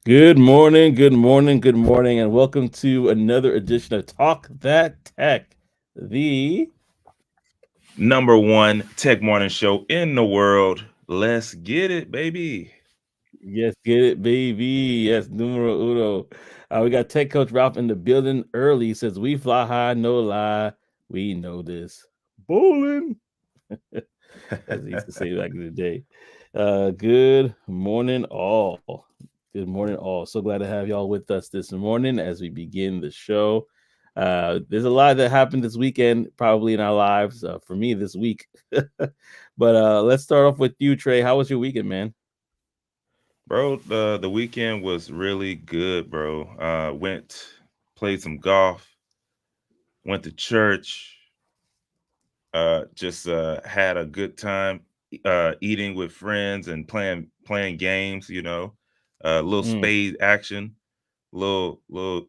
Good morning, good morning, good morning, and welcome to another edition of Talk That Tech. The Number one tech morning show in the world. Let's get it, baby. yes, get it, baby. Yes, numero uno. We got Tech Coach Ralph in the building early. He says, "We fly high, no lie. We know this." Bowling, as he used to say back in the day. Good morning, all. Good morning, all. So glad to have y'all with us this morning as we begin the show. There's a lot that happened this weekend, probably in our lives. For me, this week. But let's start off with you, Trey. How was your weekend, man? Bro, the weekend was really good, bro. Played some golf, went to church, just had a good time eating with friends and playing games, little Mm, spade action, little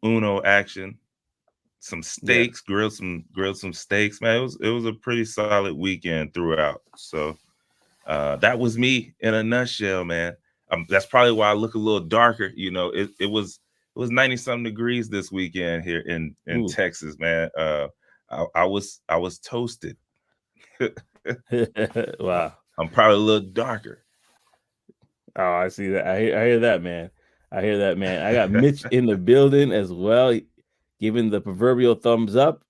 Uno action, some yeah. steaks, grilled some steaks, man. It was a pretty solid weekend throughout. So that was me in a nutshell, man. That's probably why I look a little darker. It was 90 something degrees this weekend here in Ooh. Texas, man. I was toasted. Wow. I'm probably a little darker. Oh, I see that. I hear that, man. I hear that, man. I got Mitch in the building as well, giving the proverbial thumbs up.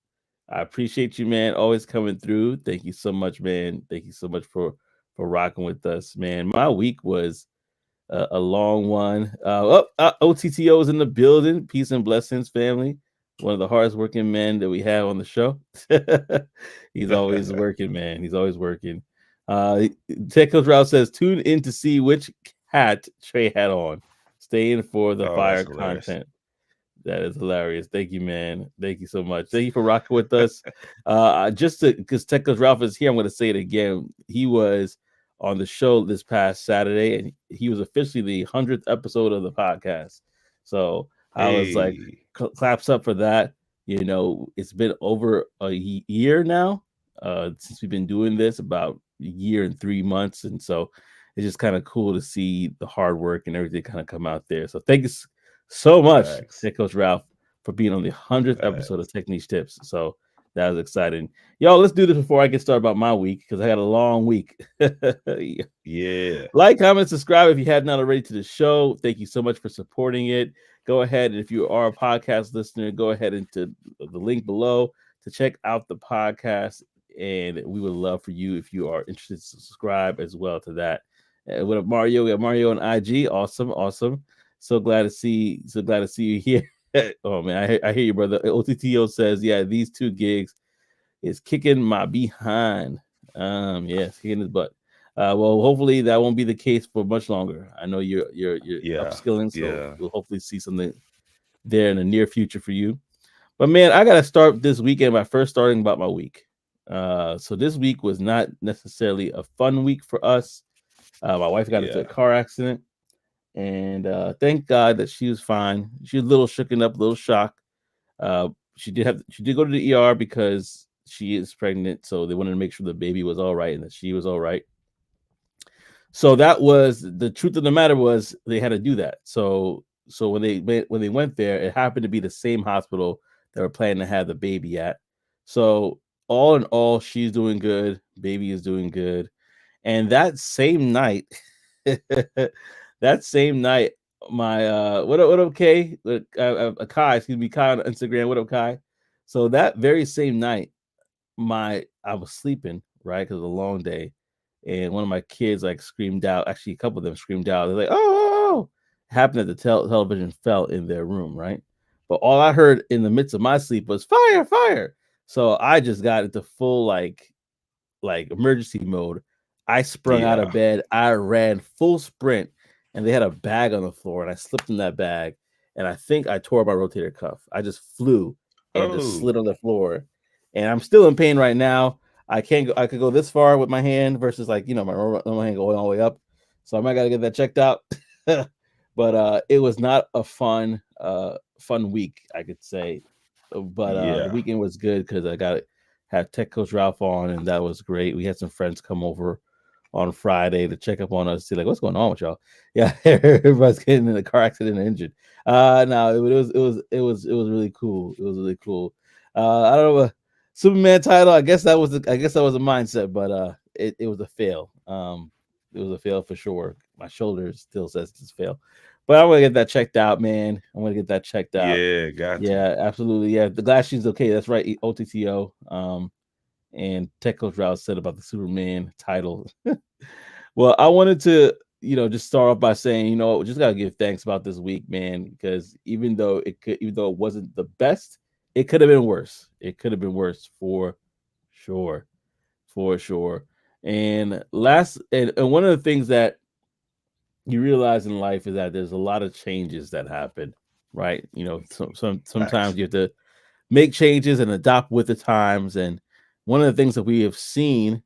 I appreciate you, man. Always coming through. Thank you so much, man. Thank you so much for rocking with us, man. My week was a long one. OTTO is in the building. Peace and blessings, family. One of the hardest working men that we have on the show. He's always working, man. He's always working. Uh, Tech Coach Ralph says, tune in to see which hat Trey had on. Stay in for the Oh, that's fire hilarious. content. That is hilarious. Thank you, man. Thank you so much. Thank you for rocking with us. Just because Tech Coach Ralph is here, I'm going to say it again. He was on the show this past Saturday, and he was officially the 100th episode of the podcast. So I was like, Hey. claps up for that. It's been over a year now since we've been doing this, about a year and 3 months. And so it's just kind of cool to see the hard work and everything kind of come out there. So thank you so much, Facts. Tech Coach Ralph, for being on the 100th episode of Facts. Techniche Tips. So that was exciting. Y'all, let's do this before I get started about my week because I had a long week. Yeah. Like, comment, subscribe if you have not already to the show. Thank you so much for supporting it. Go ahead, and if you are a podcast listener, go ahead into the link below to check out the podcast. And we would love for you, if you are interested, to subscribe as well to that. What up, Mario? We got Mario on IG. Awesome, awesome. So glad to see you here. Oh man, I hear you, brother. OTTO says, yeah, these two gigs is kicking my behind. Yes, kicking his butt. Well, hopefully that won't be the case for much longer. I know you're Yeah. upskilling, so Yeah. we'll hopefully see something there in the near future for you. But man, I gotta start this weekend by first starting about my week. So this week was not necessarily a fun week for us. My wife got into Yeah. a car accident, and thank God that she was fine. She was a little shooken up, a little shocked. Uh, she did go to the ER because she is pregnant, so they wanted to make sure the baby was all right and that she was all right. So that was the truth of the matter, was they had to do that. So when they went there, it happened to be the same hospital they were planning to have the baby at. So all in all, she's doing good. Baby is doing good. And that same night, that same night, my what up Kai, Kai, excuse me, Kai on Instagram, what up Kai? So that very same night, my I was sleeping, right, because it was a long day, and one of my kids like screamed out. Actually, a couple of them screamed out. They're like, "Oh!" Oh, oh." Happened that the television fell in their room, right? But all I heard in the midst of my sleep was fire, fire. So I just got into full like emergency mode. I sprung out of Yeah. bed. I ran full sprint, and they had a bag on the floor, and I slipped in that bag, and I think I tore my rotator cuff. I just flew and just Oh. slid on the floor, and I'm still in pain right now. I can't go. I could go this far with my hand versus like my hand going all the way up. So I might gotta get that checked out. But it was not a fun week, I could say. But the Yeah. weekend was good because I got had Tech Coach Ralph on, and that was great. We had some friends come over on Friday to check up on us, see like what's going on with y'all. Yeah, everybody's getting in a car accident and injured. No, it was really cool. It was really cool. I don't know. Superman title. I guess that was a mindset, but it was a fail. It was a fail for sure. My shoulder still says it's a fail, but I'm gonna get that checked out, man. I'm gonna get that checked out. Yeah, got to. Yeah, absolutely. Yeah, the glass she's okay. That's right. OTTO. And Tech Coach Rouse said about the Superman title. Well, I wanted to, just start off by saying, we just gotta give thanks about this week, man, because even though it wasn't the best, it could have been worse. It could have been worse for sure, for sure. And one of the things that you realize in life is that there's a lot of changes that happen, right? Sometimes Facts. you have to make changes and adopt with the times. And one of the things that we have seen,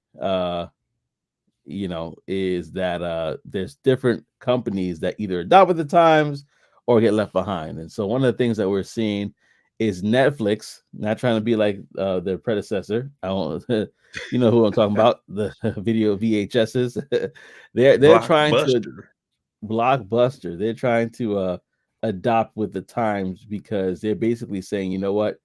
is that there's different companies that either adopt with the times or get left behind. And so one of the things that we're seeing is Netflix, not trying to be like their predecessor. I don't, you know who I'm talking about, the video VHSs. They're trying to Blockbuster. blockbuster. They're trying to adopt with the times because they're basically saying, you know what,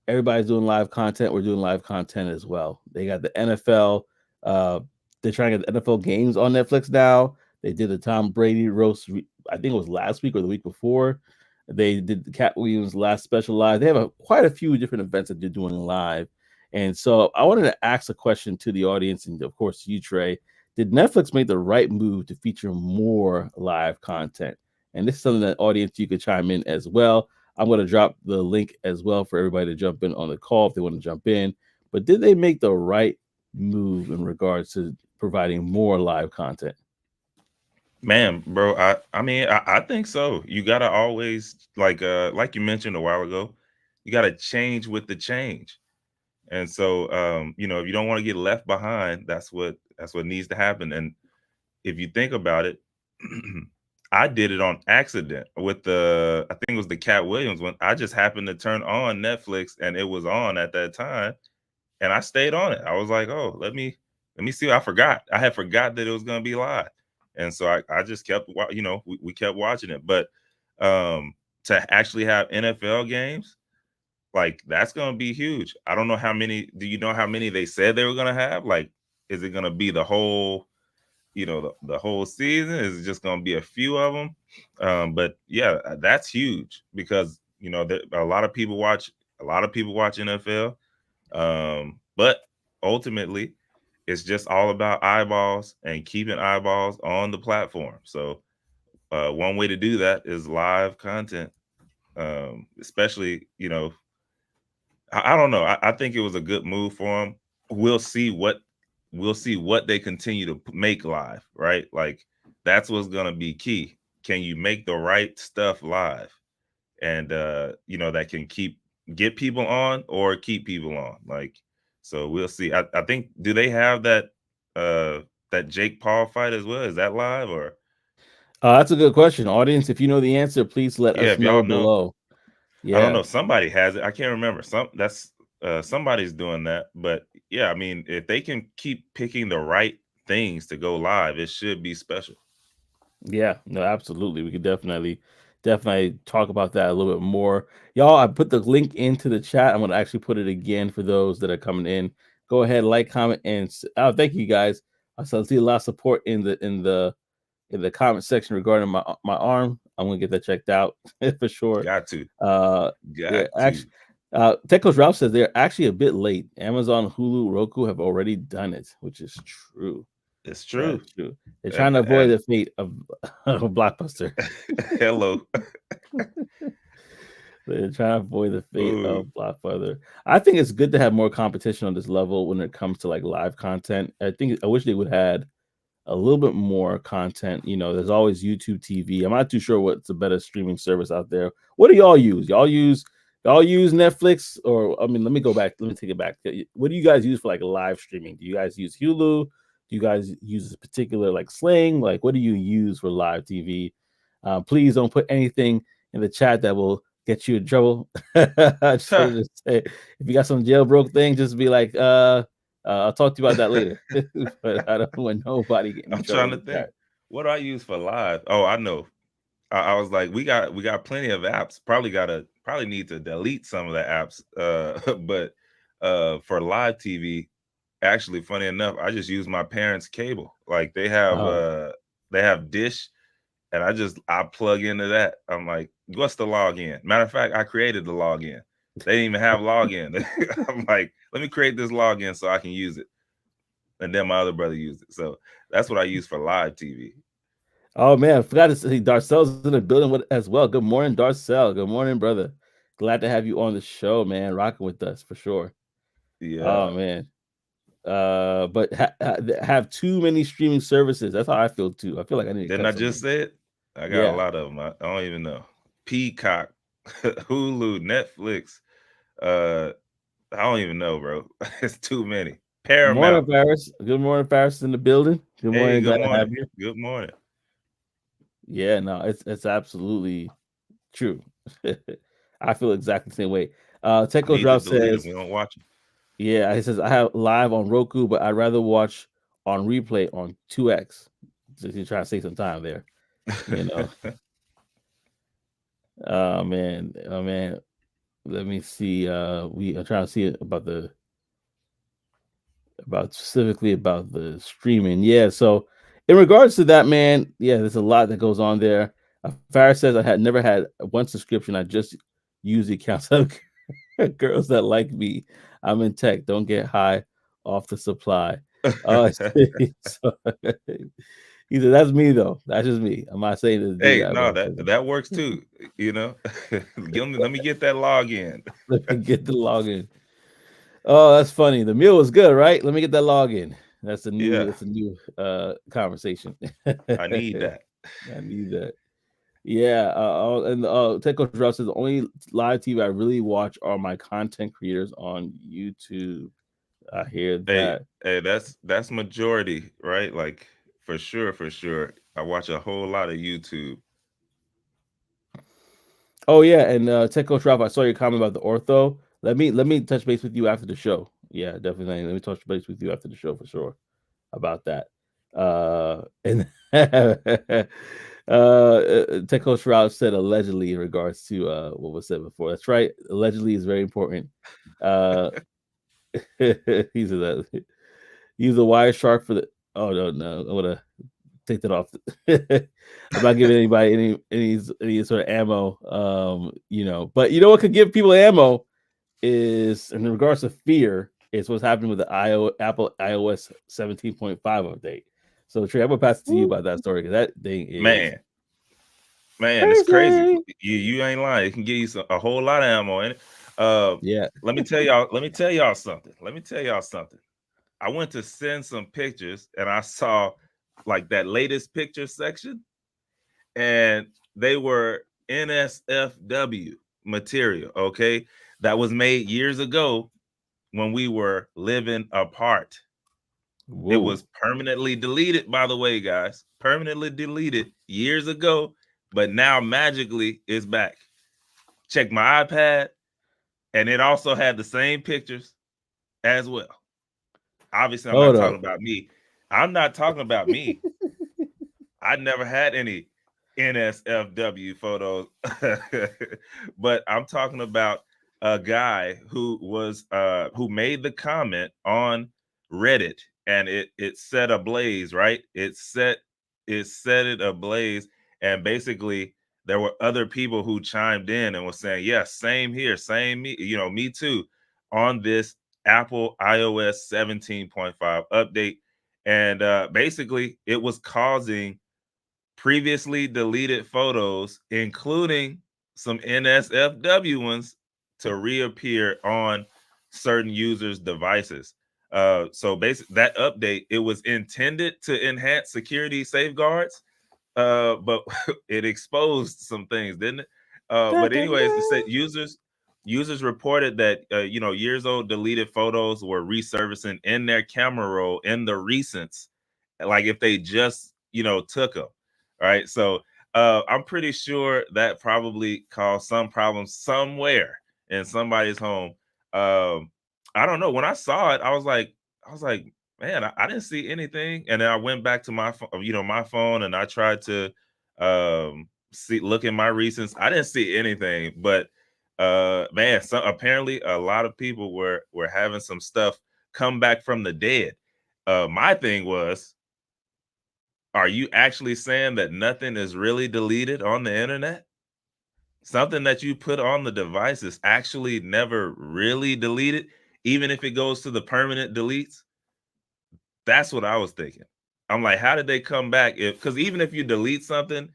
everybody's doing live content. We're doing live content as well. They got the NFL. Uh, they're trying to get the NFL games on Netflix now. They did the Tom Brady roast. I think it was last week or the week before. They did the Cat Williams last special live. They have quite a few different events that they're doing live. And so I wanted to ask a question to the audience, and of course you, Trey. Did Netflix make the right move to feature more live content? And this is something that audience you could chime in as well. I'm going to drop the link as well for everybody to jump in on the call if they want to jump in. But did they make the right move in regards to providing more live content? Man, bro, I think so. You gotta always like you mentioned a while ago, you gotta change with the change. And so if you don't want to get left behind, that's what needs to happen. And if you think about it, I did it on accident with I think it was the Cat Williams one. I just happened to turn on Netflix and it was on at that time, and I stayed on it. I was like, oh, let me see. I forgot. I had forgot that it was gonna be live, and so I just kept we kept watching it. But to actually have NFL games, like that's gonna be huge. I don't know how many. Do you know how many they said they were gonna have? Like, is it gonna be the whole? The whole season? Is it just going to be a few of them? But yeah, that's huge because a lot of people watch NFL. But ultimately, it's just all about eyeballs and keeping eyeballs on the platform. So one way to do that is live content. Especially, I don't know. I think it was a good move for them. We'll see what they continue to make live, right? Like that's what's gonna be key. Can you make the right stuff live, and that can get people on or keep people on? Like, so we'll see. I think, do they have uh that Jake Paul fight as well? Is that live or? That's a good question. Audience, if you know the answer, please let Yeah, us if y'all know know, below. I don't Yeah. know. Somebody has it. I can't remember. Somebody's doing that. But yeah, I mean, if they can keep picking the right things to go live, it should be special. Yeah, no, absolutely. We could definitely talk about that a little bit more. Y'all, I put the link into the chat. I'm gonna actually put it again for those that are coming in. Go ahead, like, comment, and thank you guys. I see a lot of support in the comment section regarding my arm. I'm gonna get that checked out for sure. Got to. Uh, yeah, Got to. actually, Tech Coach Ralph says they're actually a bit late. Amazon, Hulu, Roku have already done it, which is true. It's That true. is true. They're trying And to avoid the fate of, of Blockbuster. hello. They're trying to avoid the fate Ooh, of Blockbuster. I think it's good to have more competition on this level when it comes to like live content. I wish they would had a little bit more content. There's always YouTube TV. I'm not too sure what's the better streaming service out there. What do y'all use? Y'all use Netflix, or I mean, let me go back. Let me take it back. What do you guys use for like live streaming? Do you guys use Hulu? Do you guys use a particular like Sling? Like, what do you use for live TV? Please don't put anything in the chat that will get you in trouble. I just wanted to say, if you got some jailbroke thing, just be like, I'll talk to you about that later. But I don't want nobody getting me I'm in trouble trying in to the think. chat. What do I use for live? Oh, I know. I was like, we got plenty of apps. Probably need to delete some of the apps. But for live TV, actually, funny enough, I just use my parents' cable. Like Oh, they have Dish, and I plug into that. I'm like, what's the login? Matter of fact, I created the login. They didn't even have login. I'm like, let me create this login so I can use it. And then my other brother used it. So that's what I use for live TV. oh man, I forgot to say Darcel's in the building with as well. Good morning, Darcel. Good morning, brother. Glad to have you on the show, man. Rocking with us for sure. Yeah. Oh man. But have too many streaming services. That's how I feel too. I feel like I need to Didn't cut I some of just them. say it? I got a Yeah, lot of them. I don't even know. Peacock, Hulu, Netflix. Uh, I don't even know, bro. It's too many. morning, Paramount. Paris. Good morning, Paris in the building. Good Hey, morning, good glad to have morning. you. Good morning. Yeah, no, it's absolutely true. I feel exactly the same way. I Techo need to Drought delete them. says, We don't watch them. yeah, he says I have live on Roku, but I'd rather watch on replay on 2X. Just you try to save some time there, you know. Oh man. Let me see. I'm trying to see about about specifically about the streaming. Yeah. So in regards to that, man, yeah, there's a lot that goes on there. Farah says I had never had one subscription. I just use the accounts of girls that like me. I'm in tech. Don't get high off the supply. So, he said that's me though. That's just me. I'm not saying to do Hey, that, no, but that works too. You know, let me get that login. let me get the login. Oh, that's funny. The meal was good, right? Let me get that login. Yeah, That's a new conversation. I need I that. need that. Yeah, and Tech Coach Rouse says the only live TV I really watch are my content creators on YouTube. I hear Hey, that. hey, that's majority, right? Like for sure, for sure. I watch a whole lot of YouTube. Oh yeah, and Tech Coach Ralph, I saw your comment about the ortho. Let me touch base with you after the show. Yeah, definitely. Let me touch base with you after the show for sure about that. And Tech Coach Ralph said allegedly in regards to what was said before. That's right. Allegedly is very important. Uh, he's a he's a wire shark for the. Oh no, I'm gonna take that off. I'm not giving anybody any sort of ammo. But you know what could give people ammo is in regards to fear is what's happening with the Apple iOS 17.5 update. So Trey, I'm gonna pass it to you about that story because that thing is Man, man, it's crazy. crazy. You ain't lying. It can give you a whole lot of ammo in it. Uh, Yeah. let me tell y'all. Let me tell y'all something. Let me tell y'all something. I went to send some pictures, and I saw like that latest picture section, and they were NSFW material. Okay, that was made years ago when we were living apart. It Whoa. was permanently deleted, by the way, guys. Permanently deleted years ago, but now magically it's back. Check my iPad, and it also had the same pictures as well. Obviously, I'm not Hold talking up. about me. I'm not talking about me. I never had any NSFW photos, but I'm talking about a guy who made the comment on Reddit, and it set ablaze, right? It set it ablaze, and basically there were other people who chimed in and was saying, "Yes, same here, same me, me too," on this Apple iOS 17.5 update, and basically it was causing previously deleted photos, including some NSFW ones, to reappear on certain users' devices. So basically, that update it was intended to enhance security safeguards, but it exposed some things, didn't it? Da, But da, anyways, it said da. users reported that years old deleted photos were resurfacing in their camera roll in the recents, like if they just took them, right? So I'm pretty sure that probably caused some problems somewhere in somebody's home. I don't know. When I saw it, I was like, I was like, man, I didn't see anything. And then I went back to my phone, my phone, and I tried to look in my recents. I didn't see anything, but man, apparently a lot of people were having some stuff come back from the dead. My thing was, are you actually saying that nothing is really deleted on the internet? Something that you put on the device is actually never really deleted, even if it goes to the permanent deletes? That's what I was thinking. I'm like, how did they come back? Because even if you delete something,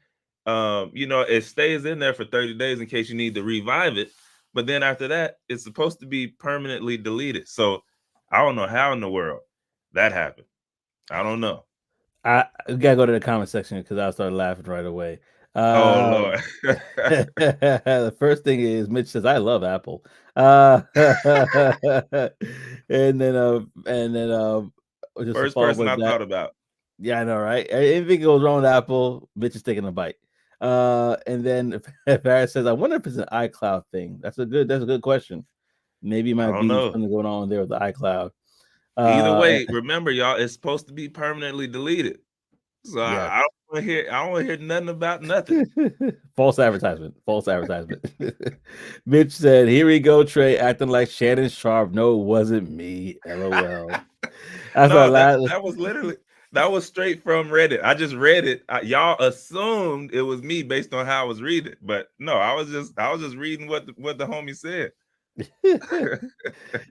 it stays in there for 30 days in case you need to revive it. But then after that, it's supposed to be permanently deleted. So I don't know how in the world that happened. I don't know. I gotta go to the comment section because I started laughing right away. Oh Lord. The first thing is Mitch says, "I love Apple," and then just to First follow up person with I that. thought about. Yeah, I know, right? Anything goes wrong with Apple, Mitch is taking a bite. And then Paris says, "I wonder if it's an iCloud thing." That's a good question. Maybe it I might don't be know. something going on there with the iCloud. Either Uh, way, remember, y'all, it's supposed to be permanently deleted. So yeah. I don't want to hear. I don't want to hear nothing about nothing. False advertisement. False advertisement. Mitch said, "Here we go, Trey, acting like Shannon Sharp. No, it wasn't me. LOL." That's our No, last. that was literally that was straight from Reddit. I just read it. Y'all assumed it was me based on how I was reading, but no, I was just reading what the homie said.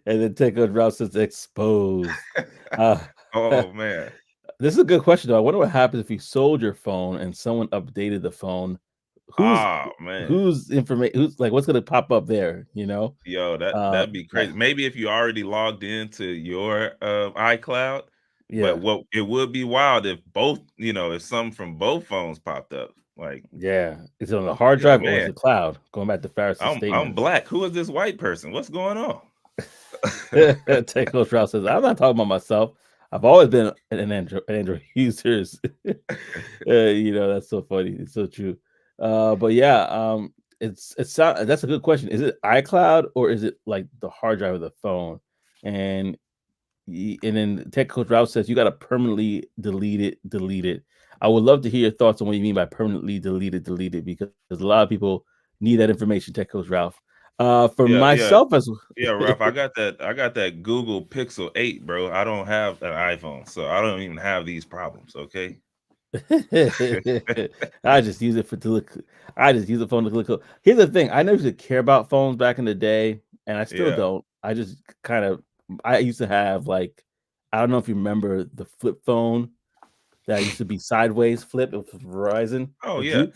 And then Taco Drops says exposed. Uh, Oh man. this is a good question though. I wonder what happens if you sold your phone and someone updated the phone. Who's Oh man. who's information? Who's like what's gonna pop up there? You know? Yo, Uh, that'd be that, crazy. Maybe if you already logged into your iCloud, but yeah, what it would be wild if both, if something from both phones popped up. Like, yeah. Is it on the hard yeah, drive or is man, it cloud? Going back to Farris's I'm statements. black. Who is this white person? What's going on? Taco Drops says, "I'm not talking about myself. I've always been an Android user." That's so funny. It's so true. But yeah, that's a good question. Is it iCloud or is it like the hard drive of the phone? And and then Tech Coach Ralph says you got to permanently delete it. Delete it. I would love to hear your thoughts on what you mean by permanently delete it because a lot of people need that information. Tech Coach Ralph. For Yeah, yeah, myself as yeah, Ralph. I got that Google Pixel 8, bro. I don't have an iPhone, so I don't even have these problems. Okay. I just use it for to look. I just use the phone to look cool. Here's the thing: I never used to care about phones back in the day, and I still Yeah. don't. I just kind of. I used to have like, I don't know if you remember the flip phone that used to be sideways flip. It was Verizon, Oh the yeah. Juke.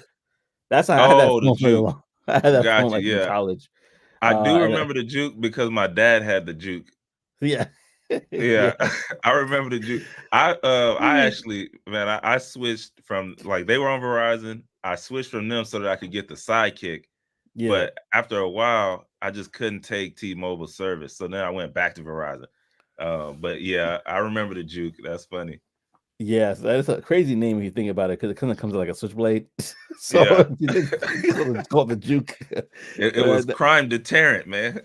That's how I had that Oh, the phone for a Juke. long. I had that phone Gotcha. like in Yeah. college. I do And remember the Juke because my dad had the Juke. yeah, Yeah, yeah, I remember the Juke. I actually, man, I switched from, like, they were on Verizon. I switched from them so that I could get the Sidekick. yeah. But after a while, I just couldn't take T-Mobile service. So then I went back to Verizon. But yeah, I remember the Juke. That's funny. Yes, that is a crazy name if you think about it, because it kind of comes with like a switchblade. So Yeah. if you think so it's called the juke. It Uh, was crime deterrent, man.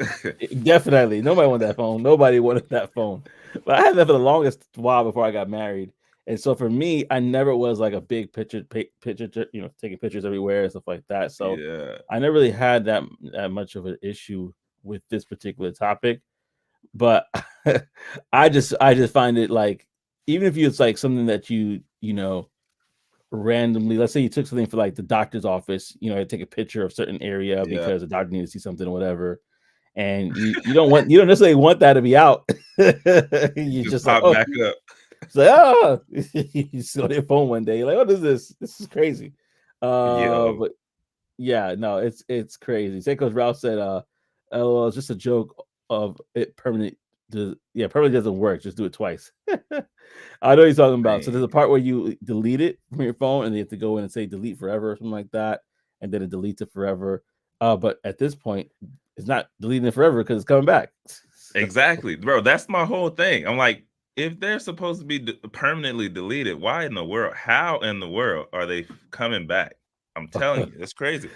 Definitely, nobody wanted that phone. Nobody wanted that phone. But I had that for the longest while before I got married, and so for me, I never was like a big picture, taking pictures everywhere and stuff like that. So Yeah. I never really had that much of an issue with this particular topic. But I just find it like, even if it's like something that randomly, let's say you took something for like the doctor's office, take a picture of certain area Yeah. because the doctor needs to see something or whatever, and you don't necessarily want that to be out. You You just just like, pop oh, back up. it's like, oh, you saw your phone one day, you're like, what is this? This is crazy. Yo. But yeah, no, it's crazy. Seiko's Ralph said, "LOL, it's just a joke of it permanent." Yeah, permanent doesn't work. Just do it twice. I know what he's talking about. So Man. there's a part where you delete it from your phone, and you have to go in and say delete forever or something like that, and then it deletes it forever. But at this point, it's not deleting it forever because it's coming back. So, Exactly, bro. That's my whole thing. I'm like, if they're supposed to be permanently deleted, why in the world? How in the world are they coming back? I'm telling you, it's crazy.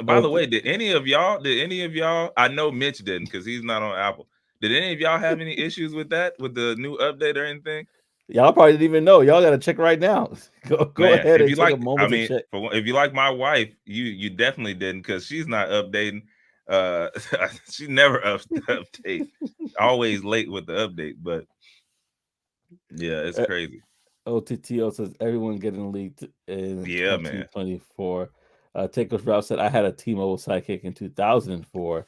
By the okay. way, did any of y'all? I know Mitch didn't because he's not on Apple. Did any of y'all have any issues with that, with the new update or anything? Y'all probably didn't even know. Y'all got to check right now. Go Man, ahead if and you take a like, I moment to mean, check. if you like my wife, you definitely didn't, because she's not updating. Uh, she never update. Always late with the update, but yeah, it's Uh, crazy. OTTO says everyone getting leaked in Yeah, man. 2024. Takeoff Route said I had a T-Mobile sidekick in 2004.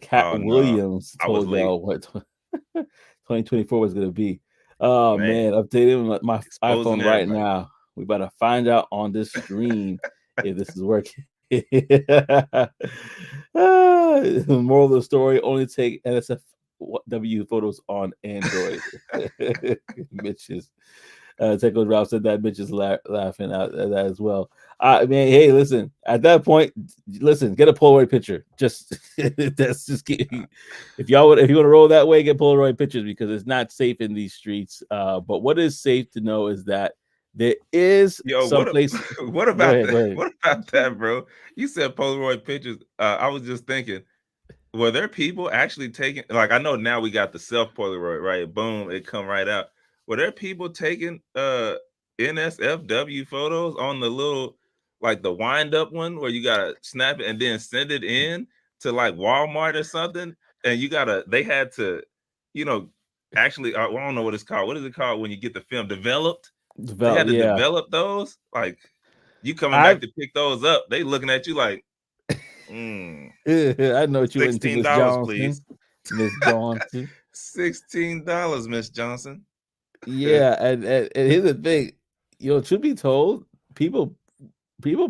Cat Oh no, Williams I was told late, y'all what 2024 was going to be. Oh man. man, updating my Exposing iPhone right everybody. now. We about to find out on this stream if this is working. Moral of the story: only take NSFW photos on Android. Bitches. Techo Ralph said that bitch is laughing at that as well. I mean, hey, listen. At that point, listen. Get a Polaroid picture. Just that's just if you want to roll that way, get Polaroid pictures because it's not safe in these streets. But what is safe to know is that there is Yo, some place. what Go about ahead. that? Go ahead. What about that, bro? You said Polaroid pictures. I was just thinking, were there people actually taking, like, I know now we got the self Polaroid, right? Boom, it come right out. Were there people taking NSFW photos on the little, like the wind up one where you gotta snap it and then send it in to like Walmart or something? And they had to, you know, actually, I don't know what it's called. What is it called when you get the film developed? They Develop. had to Yeah, develop those. Like, you coming back I to pick those up, they looking at you like, mm, I know what you went into, Miss $16, Johnson. please. Miss Johnson. $16, Miss Johnson. Yeah, and here's the thing, truth be told, people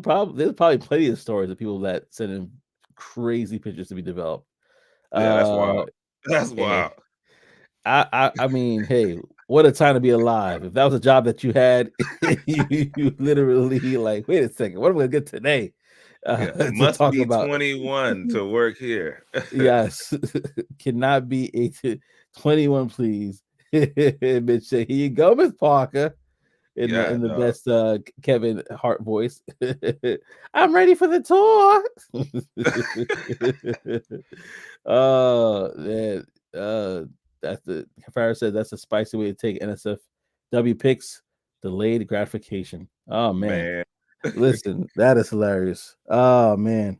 probably there's probably plenty of stories of people that send in crazy pictures to be developed. Yeah, that's Uh, wild. That's eh, wild. I mean, hey, what a time to be alive! If that was a job that you had, you literally like, wait a second, what am I gonna get today? Yeah, To must talk be about, 21 to work here. yes, cannot be 21, please. Bitch, say, here you go, Miss Parker. in the Yeah, in the dog. best Kevin Hart voice. I'm ready for the tour. Man, uh, that's the Farrah said that's a spicy way to take NSFW picks. Delayed gratification. Oh man, Man. listen, that is hilarious. Oh man.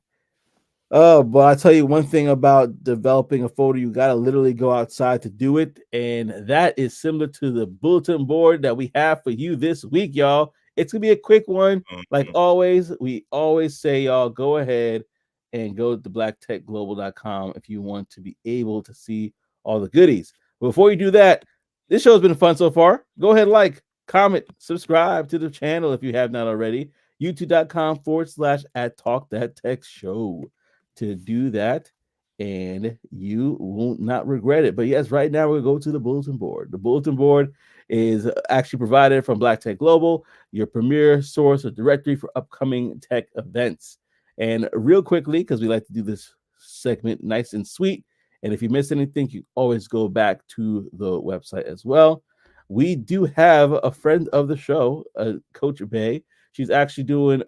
Oh, but I tell you one thing about developing a photo, you got to literally go outside to do it. And that is similar to the bulletin board that we have for you this week, y'all. It's going to be a quick one. Like Mhm. always, we always say, y'all, go ahead and go to blacktechglobal.com if you want to be able to see all the goodies. Before you do that, this show has been fun so far. Go ahead, like, comment, subscribe to the channel if you have not already. YouTube.com/ at Talk That Tech Show to do that, and you will not regret it. But yes, right now we'll go to the bulletin board. The bulletin board is actually provided from Black Tech Global, your premier source or directory for upcoming tech events. And real quickly, because we like to do this segment nice and sweet, and if you miss anything, you always go back to the website as well. We do have a friend of the show, Coach Bay. She's actually doing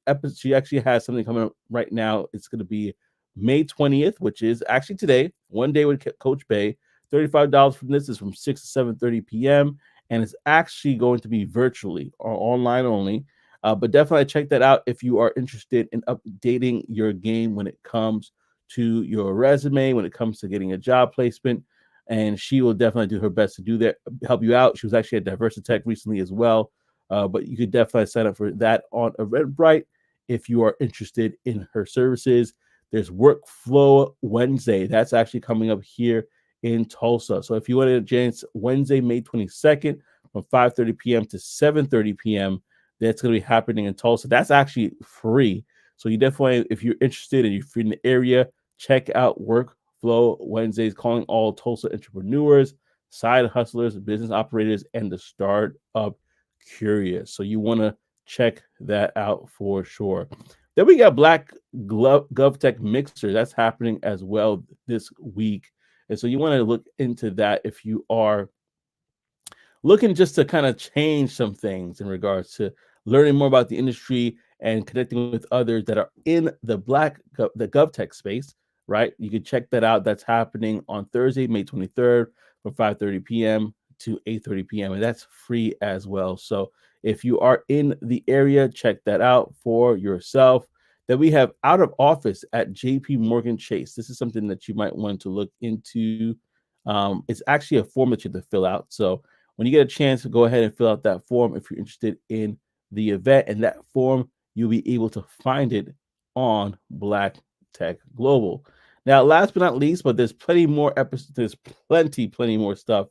episode. She actually has something coming up right now. It's going to be May 20th, which is actually today. One day with Coach Bay. $35 from this is from 6 to 7:30 p.m. and it's actually going to be virtually or online only. But definitely check that out if you are interested in updating your game when it comes to your resume, when it comes to getting a job placement. And she will definitely do her best to do that, help you out. She was actually at Diversitech recently as well. But you could definitely sign up for that on Eventbrite if you are interested in her services. There's Workflow Wednesday. That's actually coming up here in Tulsa. So if you want to join Wednesday, May 22nd from 5:30 p.m. to 7:30 p.m., that's going to be happening in Tulsa. That's actually free. So you definitely, if you're interested and you're in the area, check out Workflow Wednesdays, calling all Tulsa entrepreneurs, side hustlers, business operators, and the startup curious. So you want to check that out for sure. Then we got Black GovTech Mixer. That's happening as well this week. And so you want to look into that if you are looking just to kind of change some things in regards to learning more about the industry and connecting with others that are in the the GovTech space. right? You can check that out. That's happening on Thursday, May 23rd from 5:30 p.m. to 8:30 p.m. and that's free as well. So if you are in the area, check that out for yourself. Then we have out of office at JP Morgan Chase. This is something that you might want to look into. It's actually a form that you have to fill out. So when you get a chance to go ahead and fill out that form if you're interested in the event, and that form, you'll be able to find it on Black Tech Global. Now, last but not least, but there's plenty more episodes, there's plenty more stuff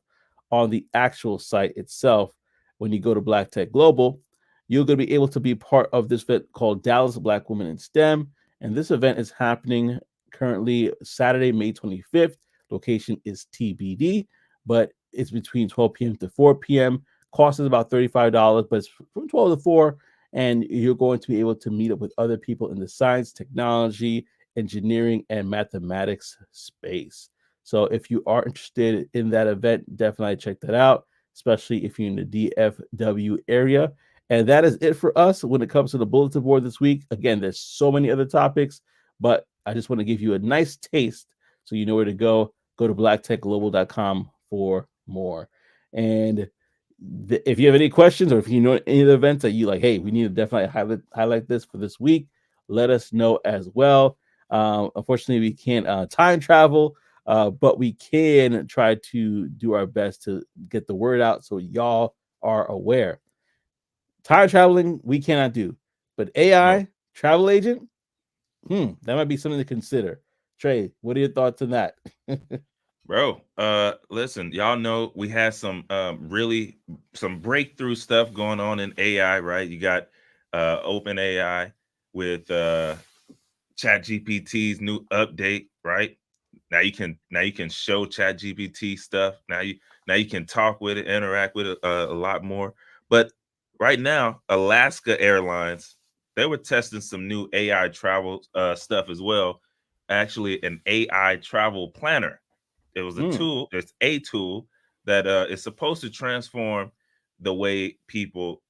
on the actual site itself. When you go to Black Tech Global, you're going to be able to be part of this event called Dallas Black Women in STEM. And this event is happening currently Saturday, May 25th. Location is TBD, but it's between 12 p.m. to 4 p.m. Cost is about $35, but it's from 12 to 4. And you're going to be able to meet up with other people in the science, technology, engineering, and mathematics space. So if you are interested in that event, definitely check that out, especially if you're in the DFW area. And that is it for us when it comes to the bulletin board this week. Again, there's so many other topics, but I just want to give you a nice taste so you know where to go. Go to blacktechglobal.com for more. And if you have any questions or if you know any of the events that you like, hey, we need to definitely highlight this for this week, let us know as well. Unfortunately, we can't time travel, but we can try to do our best to get the word out so y'all are aware. Time traveling, we cannot do, but No, AI travel agent, that might be something to consider. Trey, what are your thoughts on that? bro. Listen, y'all know we had some really some breakthrough stuff going on in AI, right? You got Open AI with Chat GPT's new update, right? Now you can show Chat GPT stuff. Now you can talk with it, interact with it a lot more. But right now, Alaska Airlines, they were testing some new AI travel stuff as well. Actually, an AI travel planner. It was a Hmm. tool. It's a tool that is supposed to transform the way people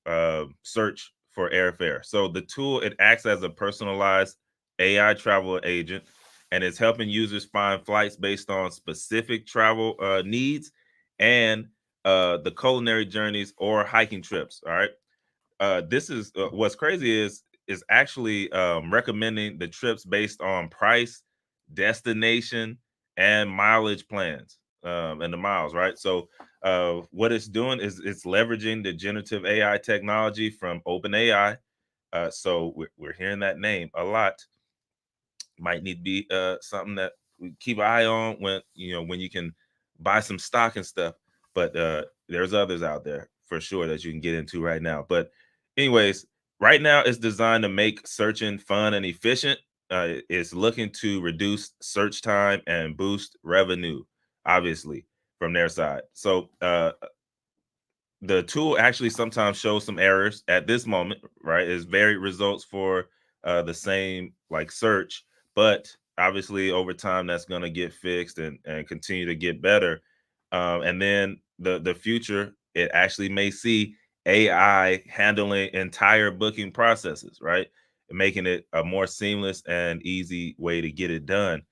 search for airfare. So the tool, it acts as a personalized AI travel agent, and it's helping users find flights based on specific travel needs and the culinary journeys or hiking trips. All right. This is what's crazy is actually recommending the trips based on price, destination, and mileage plans, and the miles, right? So what it's doing is it's leveraging the generative AI technology from OpenAI. So we're hearing that name a lot. Might need to be something that we keep an eye on when when you can buy some stock and stuff. But there's others out there for sure that you can get into right now. But anyways, right now it's designed to make searching fun and efficient. It's looking to reduce search time and boost revenue, obviously from their side. So the tool actually sometimes shows some errors at this moment, right? It's varied results for the same like search, but obviously over time that's going to get fixed and continue to get better. And then the future, it actually may see AI handling entire booking processes, right? And making it a more seamless and easy way to get it done.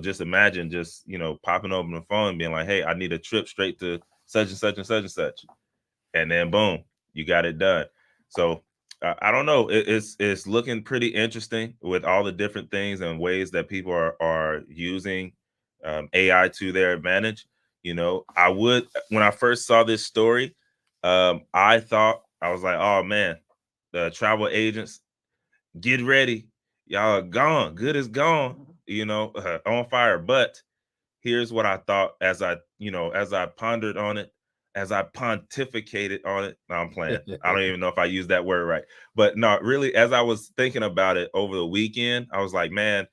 Just imagine just popping open the phone and being like, "Hey, I need a trip straight to such and such and such and such," and then boom, you got it done. So I don't know. It's looking pretty interesting with all the different things and ways that people are using AI to their advantage. I would when I first saw this story, I thought I was like, oh man, the travel agents, get ready, y'all are gone. Good is gone. On fire. But here's what I thought as I pondered on it, as I pontificated on it. No, I'm playing. I don't even know if I used that word right. But no, really, as I was thinking about it over the weekend, I was like, man,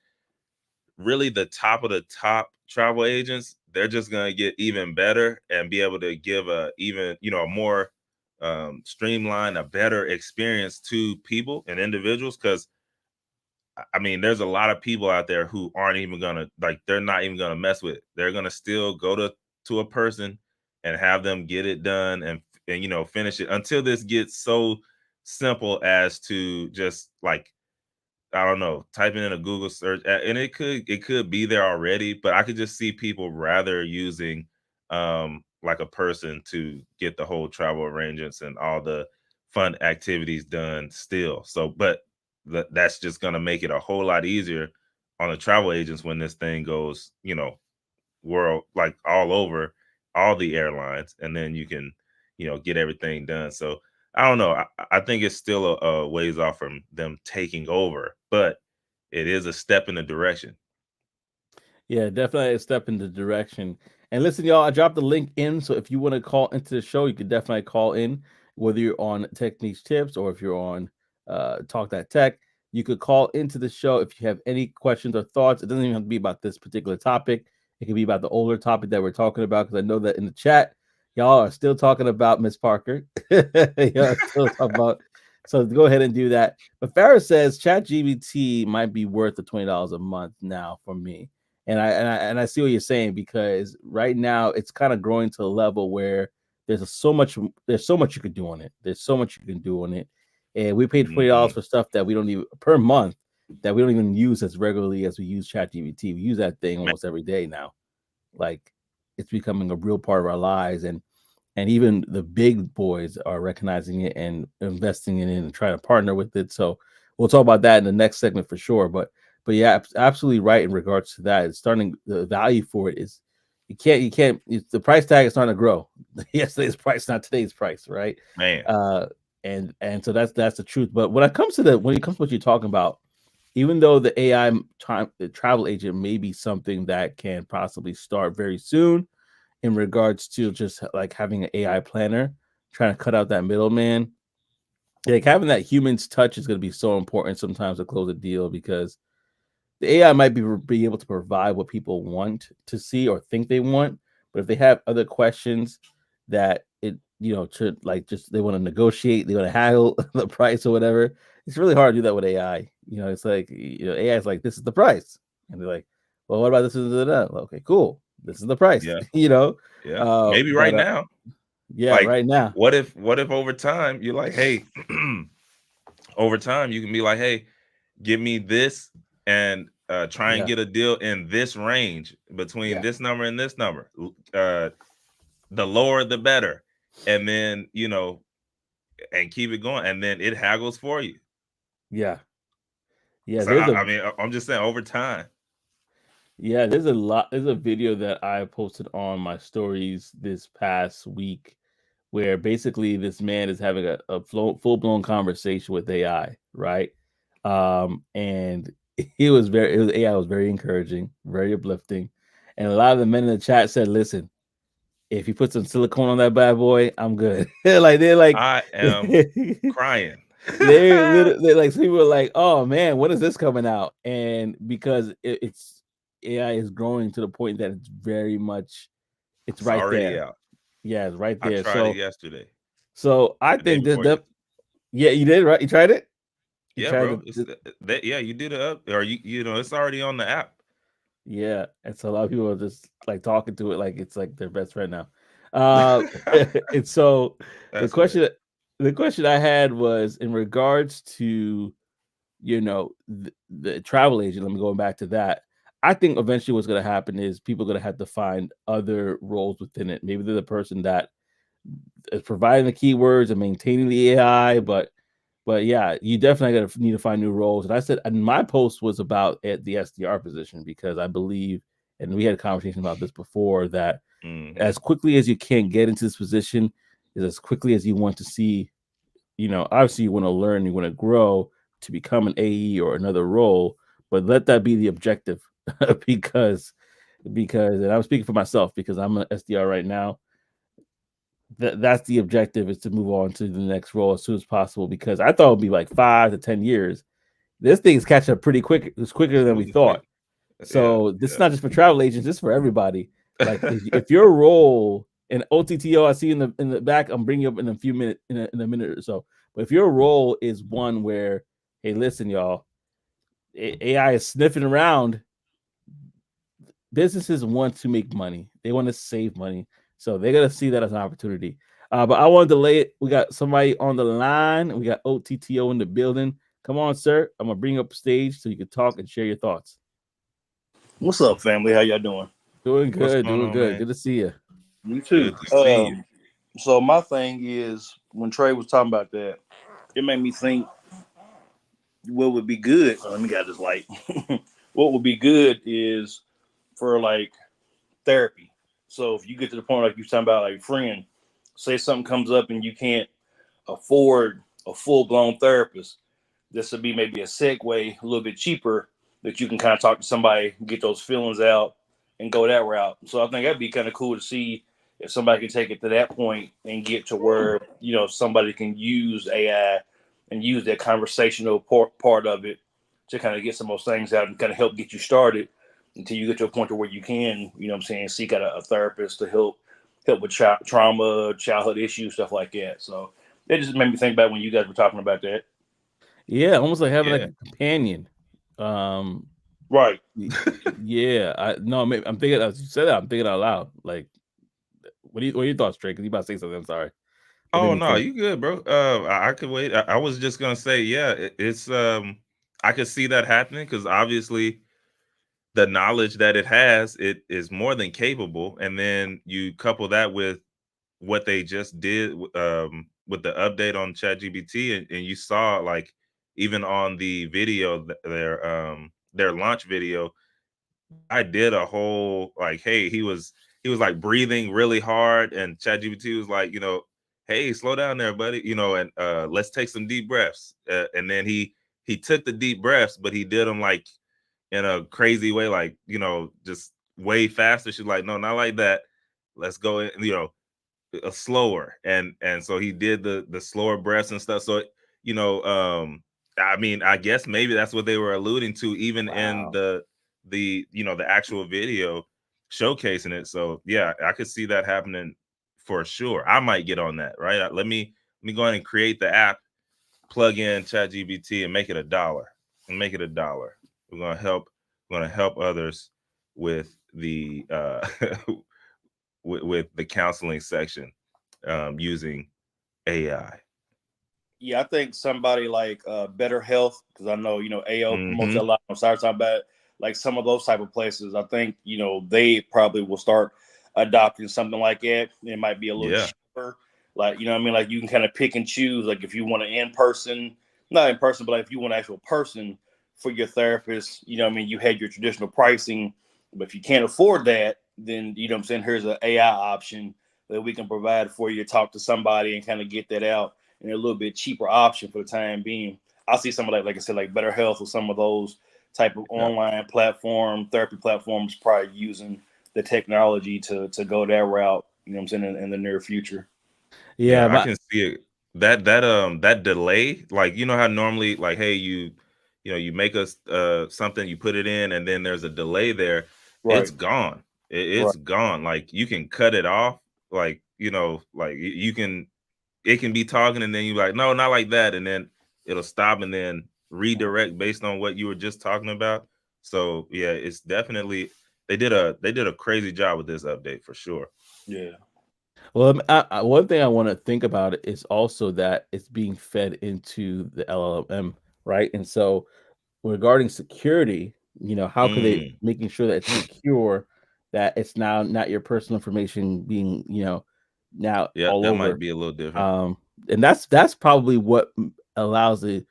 really the top of the top travel agents, they're just gonna get even better and be able to give a even, a more streamlined, a better experience to people and individuals. Because I mean, there's a lot of people out there who aren't even gonna like. They're not even gonna mess with it. They're gonna still go to a person and have them get it done and finish it until this gets so simple as to just like I don't know, typing in a Google search, and it could be there already, but I could just see people rather using like a person to get the whole travel arrangements and all the fun activities done still. So, but that's just gonna make it a whole lot easier on the travel agents when this thing goes, world like all over all the airlines, and then you can, get everything done. So I don't know. I think it's still a ways off from them taking over, but it is a step in the direction. Yeah, definitely a step in the direction. And listen, y'all, I dropped the link in. So if you want to call into the show, you can definitely call in, whether you're on Techniche Tips or if you're on Talk That Tech. You could call into the show if you have any questions or thoughts. It doesn't even have to be about this particular topic. It can be about the older topic that we're talking about, because I know that in the chat, y'all are still talking about Miss Parker. Y'all are still talking about. So go ahead and do that. But Farrah says ChatGPT might be worth the $20 a month now for me. And I see what you're saying, because right now it's kind of growing to a level where there's so much you could do on it. There's so much you can do on it, and we paid $20 Hmm. for stuff that we don't even per month, that we don't even use as regularly as we use ChatGPT. We use that thing Man, almost every day now. Like, it's becoming a real part of our lives, and even the big boys are recognizing it and investing in it and trying to partner with it. So we'll talk about that in the next segment for sure. But yeah, absolutely right in regards to that. It's starting, the value for it is, the price tag is starting to grow. Yesterday's price, not today's price, right? man, Uh, and so that's the truth. But when it comes to what you're talking about, even though the the travel agent may be something that can possibly start very soon, in regards to just like having an AI planner, trying to cut out that middleman. Like, having that human's touch is going to be so important sometimes to close a deal, because the AI might be able to provide what people want to see or think they want, but if they have other questions that to, like, just they want to negotiate, they want to haggle the price or whatever, it's really hard to do that with AI. It's like, AI is like, this is the price, and they're like, well, what about this? Okay, cool. This is the price. yeah, yeah, Uh, maybe but right now. yeah, Like, right now, what if over time you're like, hey, over time you can be like, hey, give me this, and try and yeah, get a deal in this range between yeah, this number and this number. The lower the better, and then and keep it going, and then it haggles for you. yeah, yeah. So I mean, I'm just saying over time. There's a lot. There's a video that I posted on my stories this past week, where basically this man is having a full blown conversation with AI, right? And AI was very encouraging, very uplifting, and a lot of the men in the chat said, "Listen, if you put some silicone on that bad boy, I'm good." Like, they're like, I am crying. they're like, some people are like, "Oh man, when is this coming out?" And because it's AI is growing to the point that it's very much, it's It's right already there. out. Yeah, it's right I there. tried it So yesterday, I the day think before that, yesterday. yeah, you did, right? You tried it. You Yeah, tried bro. to, It's that. Yeah, you did it up, or it's already on the app. yeah. And so a lot of people are just like talking to it like it's like their best friend now. Uh, and so the That's hilarious. question, the question I had was in regards to, the travel agent. Let me go back to that. I think eventually what's going to happen is people are going to have to find other roles within it. Maybe they're the person that is providing the keywords and maintaining the AI, but yeah, you definitely got to need to find new roles. And I said, and my post was about at the SDR position, because I believe, and we had a conversation about this before, that Hmm. as quickly as you can get into this position is as quickly as you want to see, obviously you want to learn, you want to grow to become an AE or another role, but let that be the objective. because and I'm speaking for myself, because I'm an SDR right now. That's the objective, is to move on to the next role as soon as possible, because I thought it would be like 5 to 10 years. This thing's catching up pretty quick. It's quicker than we Moving quick. thought. Yeah, So this is yeah. not just for travel agents, this is for everybody. Like, if your role in OTTO, I see in the back, I'm bringing you up in a few minutes, in a minute or so. But if your role is one where, hey, listen, y'all, AI is sniffing around, businesses want to make money. They want to save money. So they're gonna see that as an opportunity. But I wanted to lay it. We got somebody on the line. We got OTTO in the building. Come on, sir. I'm gonna bring you up stage so you can talk and share your thoughts. What's up, family? How y'all doing? Doing What's good, going doing on, good. man? Good to see you. You too. Good to see you. So my thing is when Trey was talking about that, it made me think what would be good. Oh, let me get this light. What would be good is for like therapy. So if you get to the point like you were talking about, like friend, say something comes up and you can't afford a full blown therapist, this would be maybe a segue, a little bit cheaper, that you can kind of talk to somebody, get those feelings out, and go that route. So I think that'd be kind of cool to see if somebody can take it to that point and get to where somebody can use AI and use that conversational part of it to kind of get some of those things out and kind of help get you started until you get to a point to where you can, what I'm saying, seek out a therapist to help with trauma, childhood issues, stuff like that. So it just made me think about when you guys were talking about that. Yeah, almost like having like Yeah. a companion. Um, Right. yeah, I no, I'm thinking as you said that, I'm thinking out loud. Like, what are your thoughts, Trey? Because you about to say something. I'm sorry. What did Oh me no, think? you good, bro. I could wait. I was just gonna say, yeah, it's I could see that happening because obviously the knowledge that it has, it is more than capable. And then you couple that with what they just did with the update on ChatGPT, and you saw like even on the video, their launch video, I did a whole like, hey, he was like breathing really hard, and ChatGPT was like, hey, slow down there, buddy, and let's take some deep breaths, and then he took the deep breaths, but he did them like in a crazy way, like just way faster. She's like, no, not like that. Let's go in, slower, and so he did the slower breaths and stuff. So I mean, I guess maybe that's what they were alluding to, even in Wow. the actual video showcasing it. So yeah, I could see that happening for sure. I might get on that, right? Let me go ahead and create the app, plug in ChatGPT, and make it $1 and make it $1. We're gonna help others with the with the counseling section, using AI. Yeah, I think somebody like Better Health, because I know AO promotes Hmm. that a lot. I'm sorry talking about like some of those type of places. I think they probably will start adopting something like that. It might be a little Yeah, cheaper, like I mean, like you can kind of pick and choose. Like if you want an in person, not in person, but like if you want an actual person for your therapist, I mean, you had your traditional pricing, but if you can't afford that, then what I'm saying, here's an AI option that we can provide for you to talk to somebody and kind of get that out and a little bit cheaper option for the time being. I see some of like I said, like Better Health or some of those type of yeah, online platform therapy platforms probably using the technology to go that route. I'm saying in the near future. Yeah, yeah. I my can see it. That delay, like how normally, like, hey, you make us something, you put it in, and then there's a delay there. It's Right. gone. Right. It's gone. Like you can cut it off. Like like you can. It can be talking, and then you like, no, not like that, and then it'll stop and then redirect based on what you were just talking about. So yeah, it's definitely they did a crazy job with this update for sure. Yeah. well, one thing I want to think about is also that it's being fed into the LLM, right? And so regarding security, how could they Mm, making sure that it's secure, that it's now not your personal information being, now yeah, all that might over. be a little different. Um, and that's probably what allows the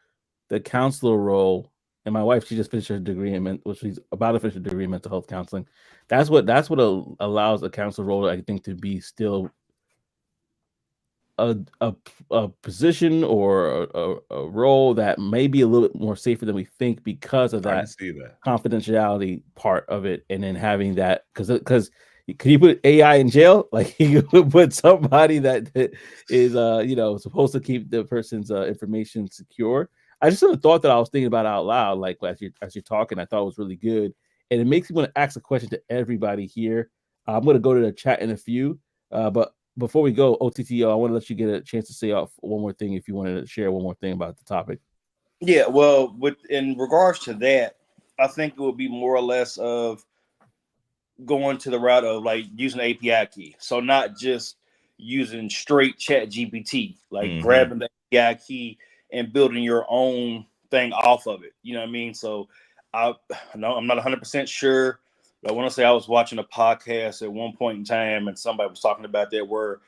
counselor role. And my wife, she just finished her degree well, she's about to finish her degree in mental health counseling. That's what allows a counselor role, I think, to be still a a position or a role that may be a little bit more safer than we think because of I can that see that. confidentiality part of it, and then having that because can you put AI in jail? Like you could put somebody that is supposed to keep the person's information secure. I just sort of thought that I was thinking about it out loud, like as you're talking. I thought it was really good, and it makes me want to ask a question to everybody here. I'm going to go to the chat in a few, but before we go, OTTO, I want to let you get a chance to say off one more thing if you wanted to share one more thing about the topic. Yeah. Well, with in regards to that, I think it would be more or less of going to the route of like using API key. So not just using straight chat GPT, like Hmm. grabbing the API key and building your own thing off of it. You know what I mean? So I no, I'm not 100% sure. But I want to say I was watching a podcast at one point in time, and somebody was talking about that where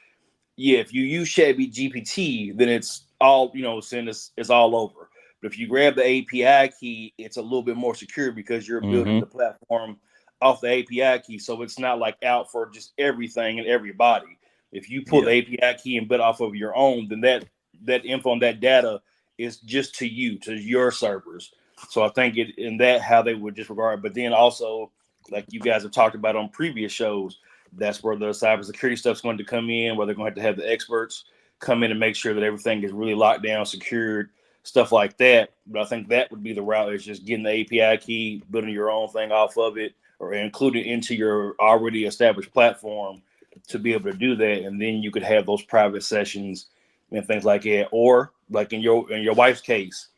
yeah, if you use GPT, then it's all saying it's all over. But if you grab the API key, it's a little bit more secure because you're building Mm-hmm. the platform off the API key, so it's not like out for just everything and everybody. If you pull the Yeah. API key and build off of your own, then that info and that data is just to you, to your servers. So I think it in that how they would disregard. But then also, like you guys have talked about on previous shows, that's where the cybersecurity stuff's going to come in, where they're going to have the experts come in and make sure that everything is really locked down, secured, stuff like that. But I think that would be the route is just getting the API key, building your own thing off of it, or including into your already established platform to be able to do that. And then you could have those private sessions and things like that. Or like in your wife's case,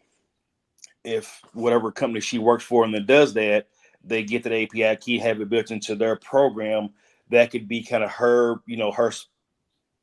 if whatever company she works for and then does that, they get that API key, have it built into their program. That could be kind of her, her,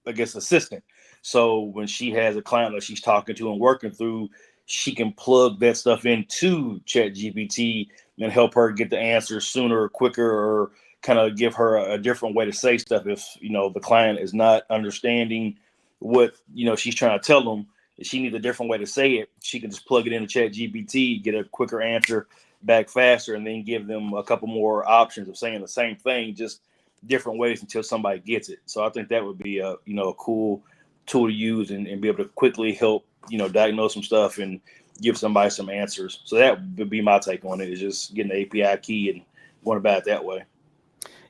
I guess, assistant. So when she has a client that she's talking to and working through, she can plug that stuff into Chat GPT and help her get the answers sooner or quicker, or kind of give her a different way to say stuff if the client is not understanding what she's trying to tell them. If she needs a different way to say it, she can just plug it into Chat GPT, get a quicker answer back faster, and then give them a couple more options of saying the same thing, just different ways until somebody gets it. So I think that would be a cool tool to use and be able to quickly help diagnose some stuff and give somebody some answers. So that would be my take on it, is just getting the API key and going about it that way.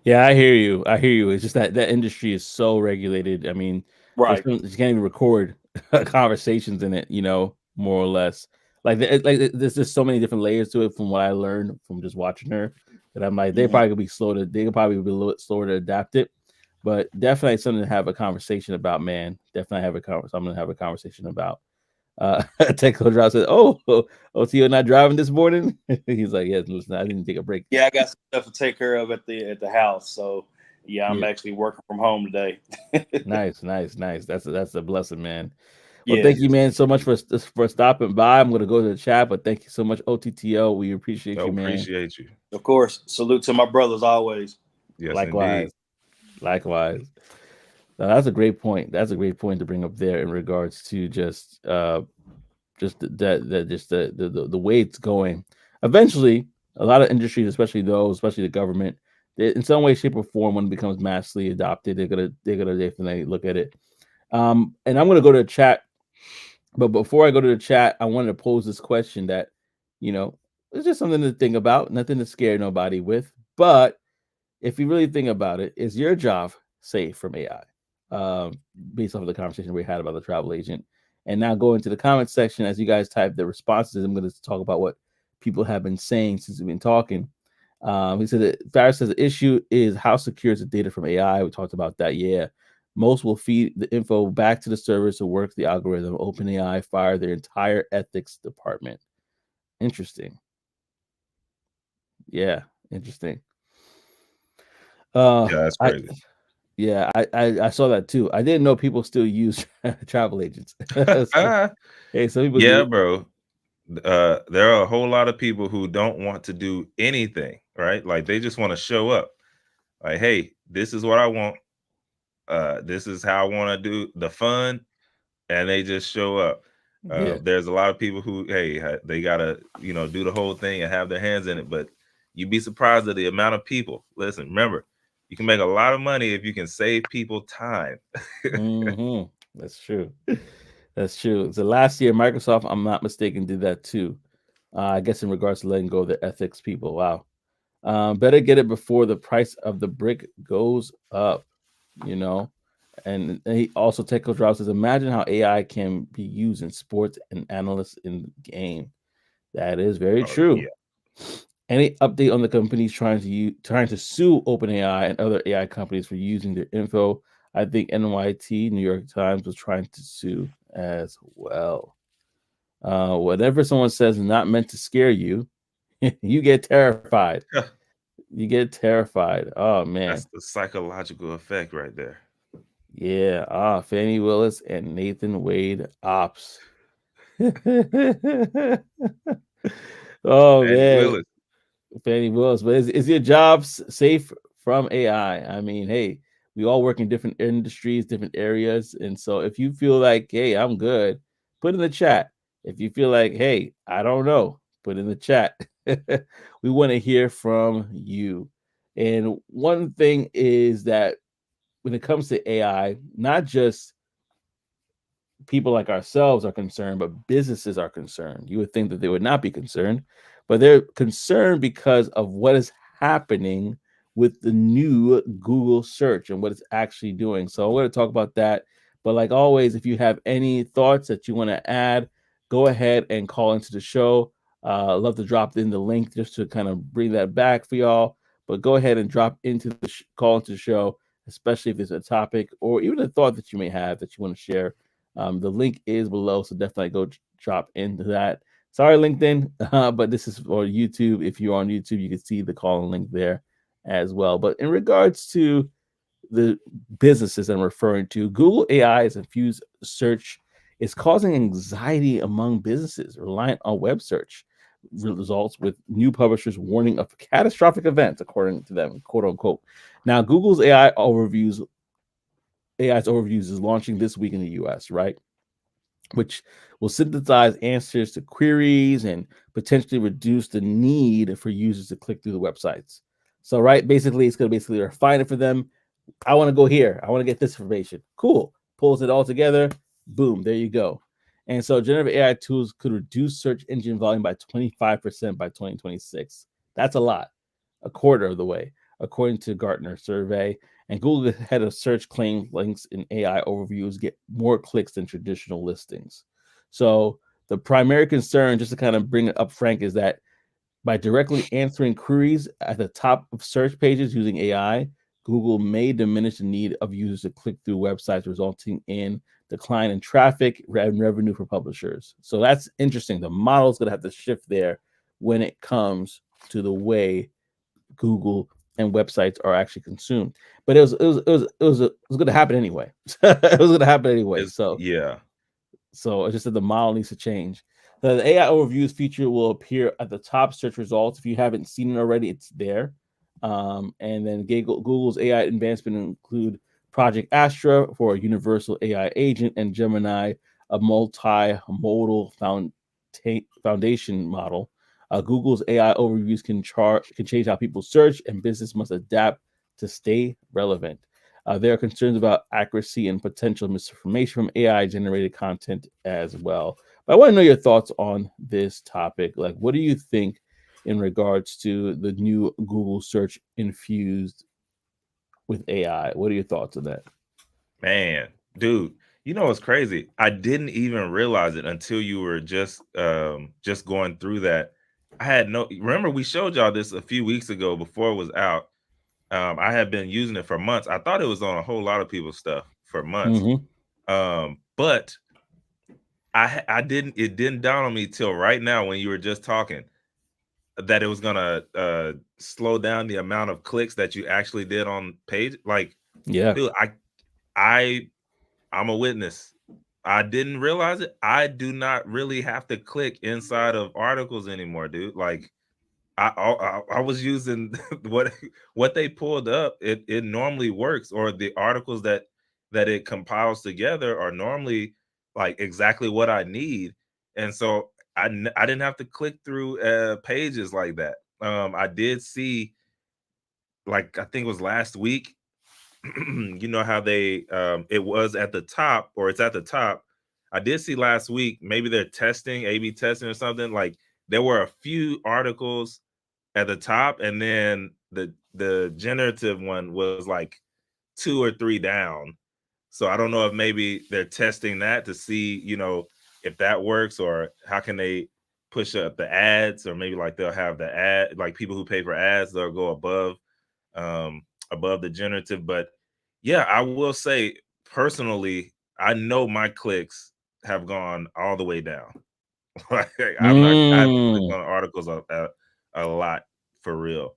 Yeah, I hear you. I hear you. It's just that industry is so regulated. I mean, Right. you can't even record conversations in it. More or less. There's just so many different layers to it from what I learned from just watching her. That I'm like, Mm-hmm. they could probably be a little bit slower to adapt it, but definitely something to have a conversation about, man. Definitely I'm gonna have a conversation about. Technical Drop said, "Oh, Tio not driving this morning." He's like, "Yes, listen, I didn't take a break." Yeah, I got some stuff to take care of at the house. So yeah, I'm Yeah, actually working from home today. nice, nice, nice. That's a blessing, man. Well, Yeah, thank you, man, so much for stopping by. I'm gonna go to the chat, but thank you so much, OTTO. We appreciate I you, man. appreciate you. of course. Salute to my brothers always. Yes, Likewise, indeed. likewise. Now, that's a great point. That's a great point to bring up there in regards to just the way it's going. Eventually, a lot of industries, especially the government, in some way, shape, or form, when it becomes massively adopted, they're gonna definitely look at it. And I'm gonna go to the chat, but before I go to the chat, I wanted to pose this question that, you know, it's just something to think about, nothing to scare nobody with. But if you really think about it, is your job safe from AI? Based off of the conversation we had about the travel agent. And now going to the comment section, as you guys type the responses, I'm going to talk about what people have been saying since we've been talking. He said that Farris says the issue is how secure is the data from AI. We talked about that. Yeah. Most will feed the info back to the servers to work the algorithm. OpenAI fired their entire ethics department. Interesting. Yeah, interesting. Uh, Yeah, that's I crazy. Yeah, I saw that too. I didn't know people still use travel agents. So, hey, some people Yeah, do. bro. There are a whole lot of people who don't want to do anything, right? Like they just want to show up. Like, hey, this is what I want. This is how I want to do the fun, and they just show up. Yeah, There's a lot of people who, hey, they gotta, do the whole thing and have their hands in it. But you'd be surprised at the amount of people. Listen, remember, you can make a lot of money if you can save people time. that's true. That's true. So last year, Microsoft, I'm not mistaken, did that too. I guess in regards to letting go of the ethics people. Wow. Better get it before the price of the brick goes up. You know. And he also Technical Drop says, imagine how AI can be used in sports and analysts in the game. That is very Oh true. yeah. Any update on the companies trying to sue OpenAI and other AI companies for using their info? I think NYT, New York Times, was trying to sue as well. Whatever someone says is not meant to scare you, you get terrified. You get terrified. Oh man. That's the psychological effect right there. Yeah. Fannie Willis and Nathan Wade ops. Oh Eddie man, Willis. Fannie Willis. But is your job safe from AI? I mean, hey, we all work in different industries, different areas, and so if you feel like, hey, I'm good, put in the chat. If you feel like, hey, I don't know, put in the chat. We want to hear from you. And one thing is that when it comes to AI, not just people like ourselves are concerned, but businesses are concerned. You would think that they would not be concerned, but they're concerned because of what is happening with the new Google search and what it's actually doing. So I want to talk about that. But like always, if you have any thoughts that you want to add, go ahead and call into the show. I'd love to drop in the link just to kind of bring that back for y'all. But go ahead and drop into the call into the show, especially if there's a topic or even a thought that you may have that you want to share. The link is below, so definitely go drop into that. Sorry, LinkedIn, but this is for YouTube. If you're on YouTube, you can see the call and link there as well. But in regards to the businesses I'm referring to, Google AI's infused search is causing anxiety among businesses reliant on web search results, with new publishers warning of catastrophic events, according to them, quote unquote. Now, Google's AI's overviews is launching this week in the US, right? Which will synthesize answers to queries and potentially reduce the need for users to click through the websites. So, right, basically, it's going to basically refine it for them. I want to go here. I want to get this information. Cool. Pulls it all together. Boom. There you go. And so, generative AI tools could reduce search engine volume by 25% by 2026. That's a lot, a quarter of the way, according to Gartner survey. And Google head of search claims links in AI overviews get more clicks than traditional listings. So the primary concern, just to kind of bring it up, Frank, is that by directly answering queries at the top of search pages using AI, Google may diminish the need of users to click through websites, resulting in decline in traffic and revenue for publishers. So that's interesting. The model is going to have to shift there when it comes to the way Google and websites are actually consumed. But it was going to happen anyway. It was going to happen anyway. It's yeah. So it's just that the model needs to change. The AI overviews feature will appear at the top search results. If you haven't seen it already, it's there. And then Google's AI advancement include Project Astra for a universal AI agent and Gemini, a multimodal foundation model. Google's AI overviews can change how people search, and business must adapt to stay relevant. There are concerns about accuracy and potential misinformation from AI generated content as well. But I want to know your thoughts on this topic. Like, what do you think in regards to the new Google search infused with AI? What are your thoughts on that? Man, dude, you know what's crazy? I didn't even realize it until you were just going through that. I had no remember we showed y'all this a few weeks ago before it was out. I had been using it for months. I thought it was on a whole lot of people's stuff for months. Mm-hmm. But I didn't it didn't dawn on me till right now when you were just talking that it was gonna slow down the amount of clicks that you actually did on page. Like, Yeah. dude, I I'm a witness. I didn't realize it. I do not really have to click inside of articles anymore, dude. Like I was using what they pulled up. It normally works, or the articles that it compiles together are normally like exactly what I need, and so I didn't have to click through pages like that. I did see, like, I think it was last week. You know how they it was at the top, or it's at the top. I did see last week, maybe they're testing A/B testing or something. Like, there were a few articles at the top, and then the generative one was like 2 or 3 down. So I don't know if maybe they're testing that to see, if that works, or how can they push up the ads, or maybe like they'll have the ad, like people who pay for ads, they'll go above the generative. But yeah, I will say personally, I know my clicks have gone all the way down. Like, I haven't clicked Mm. on articles a lot for real.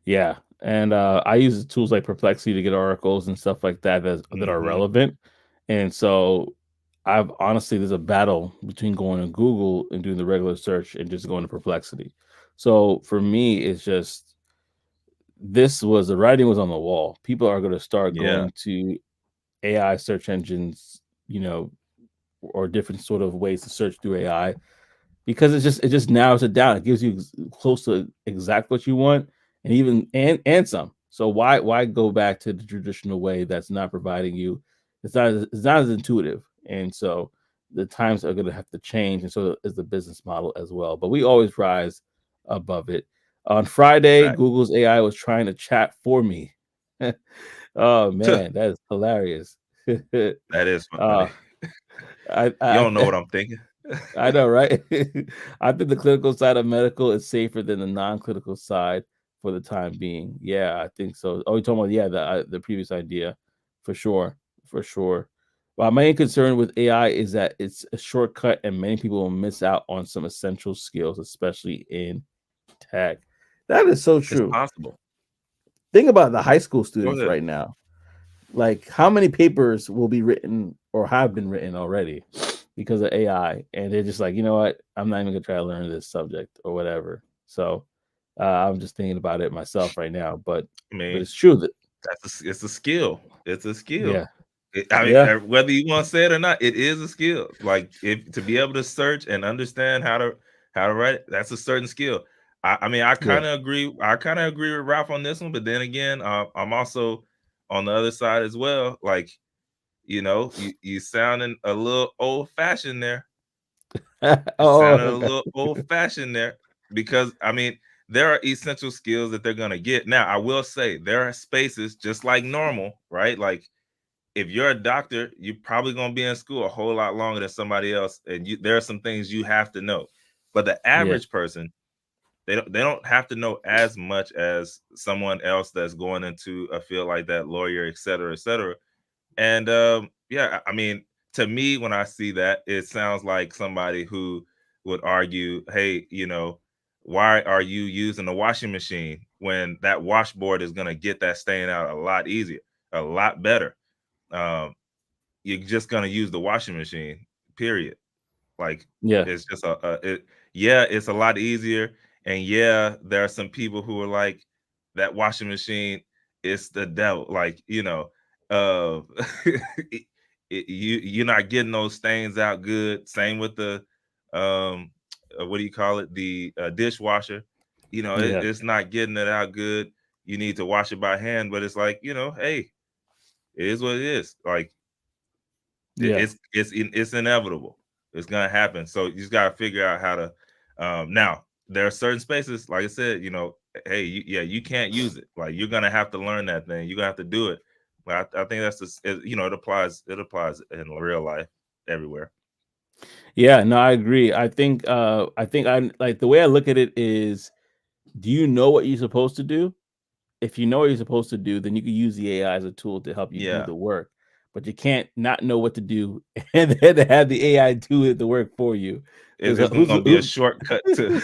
Yeah. And I use tools like Perplexity to get articles and stuff like that that are Hmm. relevant. And so I've honestly, there's a battle between going to Google and doing the regular search and just going to Perplexity. So for me, it's just this was the writing was on the wall. People are going to start Yeah, going to AI search engines, or different sort of ways to search through AI, because it just narrows it down. It gives you close to exact what you want, and even and some. So why go back to the traditional way that's not providing you? It's not as intuitive, and so the times are going to have to change, and so is the business model as well. But we always rise above it. On Friday, fact. Google's AI was trying to chat for me. Oh man, that is hilarious. That is uh, funny. I, You I don't know what I'm thinking. I know, right? I think the clinical side of medical is safer than the non-clinical side for the time being. Yeah, I think so. Oh, you're talking about, yeah, the previous idea, for sure, for sure. My main concern with AI is that it's a shortcut, and many people will miss out on some essential skills, especially in tech. That is so It's true. possible. Think about the high school Go students ahead. right now. Like, how many papers will be written or have been written already because of AI, and they're just like, you know what, I'm not even gonna try to learn this subject or whatever. So I'm just thinking about it myself right now, but I but mean, it's true that, it's a skill. It's a skill. yeah, I mean, yeah, whether you want to say it or not, it is a skill. Like if to be able to search and understand how to write it, that's a certain skill. I mean, I yeah. kind of agree. I kind of agree with Ralph on this one, but then again, I'm also on the other side as well. Like you sounding a little old fashioned there. It Oh, sounded a okay. little old fashioned there because I mean there are essential skills that they're gonna get. Now I will say there are spaces just like normal, right? Like if you're a doctor, you're probably going to be in school a whole lot longer than somebody else, and there are some things you have to know. But the Yeah, average person, they don't have to know as much as someone else that's going into a field like that, lawyer, et cetera, et cetera. And yeah, I mean, to me, when I see that, it sounds like somebody who would argue, hey, why are you using a washing machine when that washboard is going to get that stain out a lot easier, a lot better? Um, you're just gonna use the washing machine, period. Like yeah, it's just yeah, it's a lot easier. And yeah, there are some people who are like that washing machine is the devil. Like, uh you're not getting those stains out good. Same with the um what do you call it? The dishwasher. yeah, It's not getting it out good. You need to wash it by hand, but it's like, hey, it is what it is. Like yeah, it's inevitable. It's gonna happen. So you just gotta figure out how to. Now there are certain spaces, like I said, hey, yeah, you can't use it. Like you're gonna have to learn that thing. You're gonna have to do it. But I think that's just, it applies. It applies in real life everywhere. yeah. No, I agree. I think I like the way I look at it is, do you know what you're supposed to do? If you know what you're supposed to do, then you can use the AI as a tool to help you do Yeah, the work. But you can't not know what to do and then have the AI do the work for you. Because it's who's gonna be a who's shortcut to.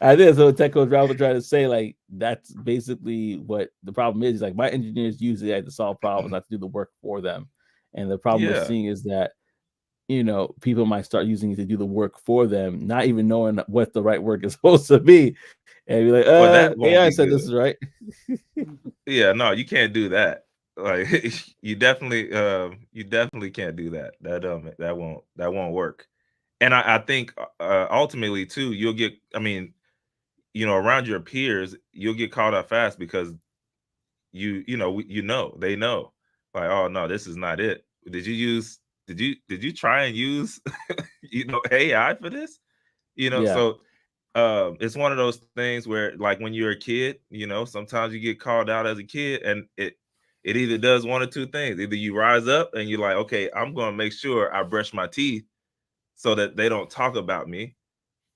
I think so. Tech coach Ralph was trying to say, like, that's basically what the problem is. Like, my engineers use AI to solve problems, not to do the work for them. And the problem we're Yeah. seeing is that, people might start using it to do the work for them, not even knowing what the right work is supposed to be, and be like, Well, that won't AI be said good. this is right. Yeah, no, you can't do that. Like you definitely can't do that. That won't work. And I think ultimately too, you'll get. I mean, around your peers, you'll get caught up fast because they know, like, oh no, this is not it. Did you use? Did you try and use AI for this? Yeah. So it's one of those things where like when you're a kid, sometimes you get called out as a kid, and it either does one or two things. Either you rise up and you're like, okay, I'm going to make sure I brush my teeth so that they don't talk about me,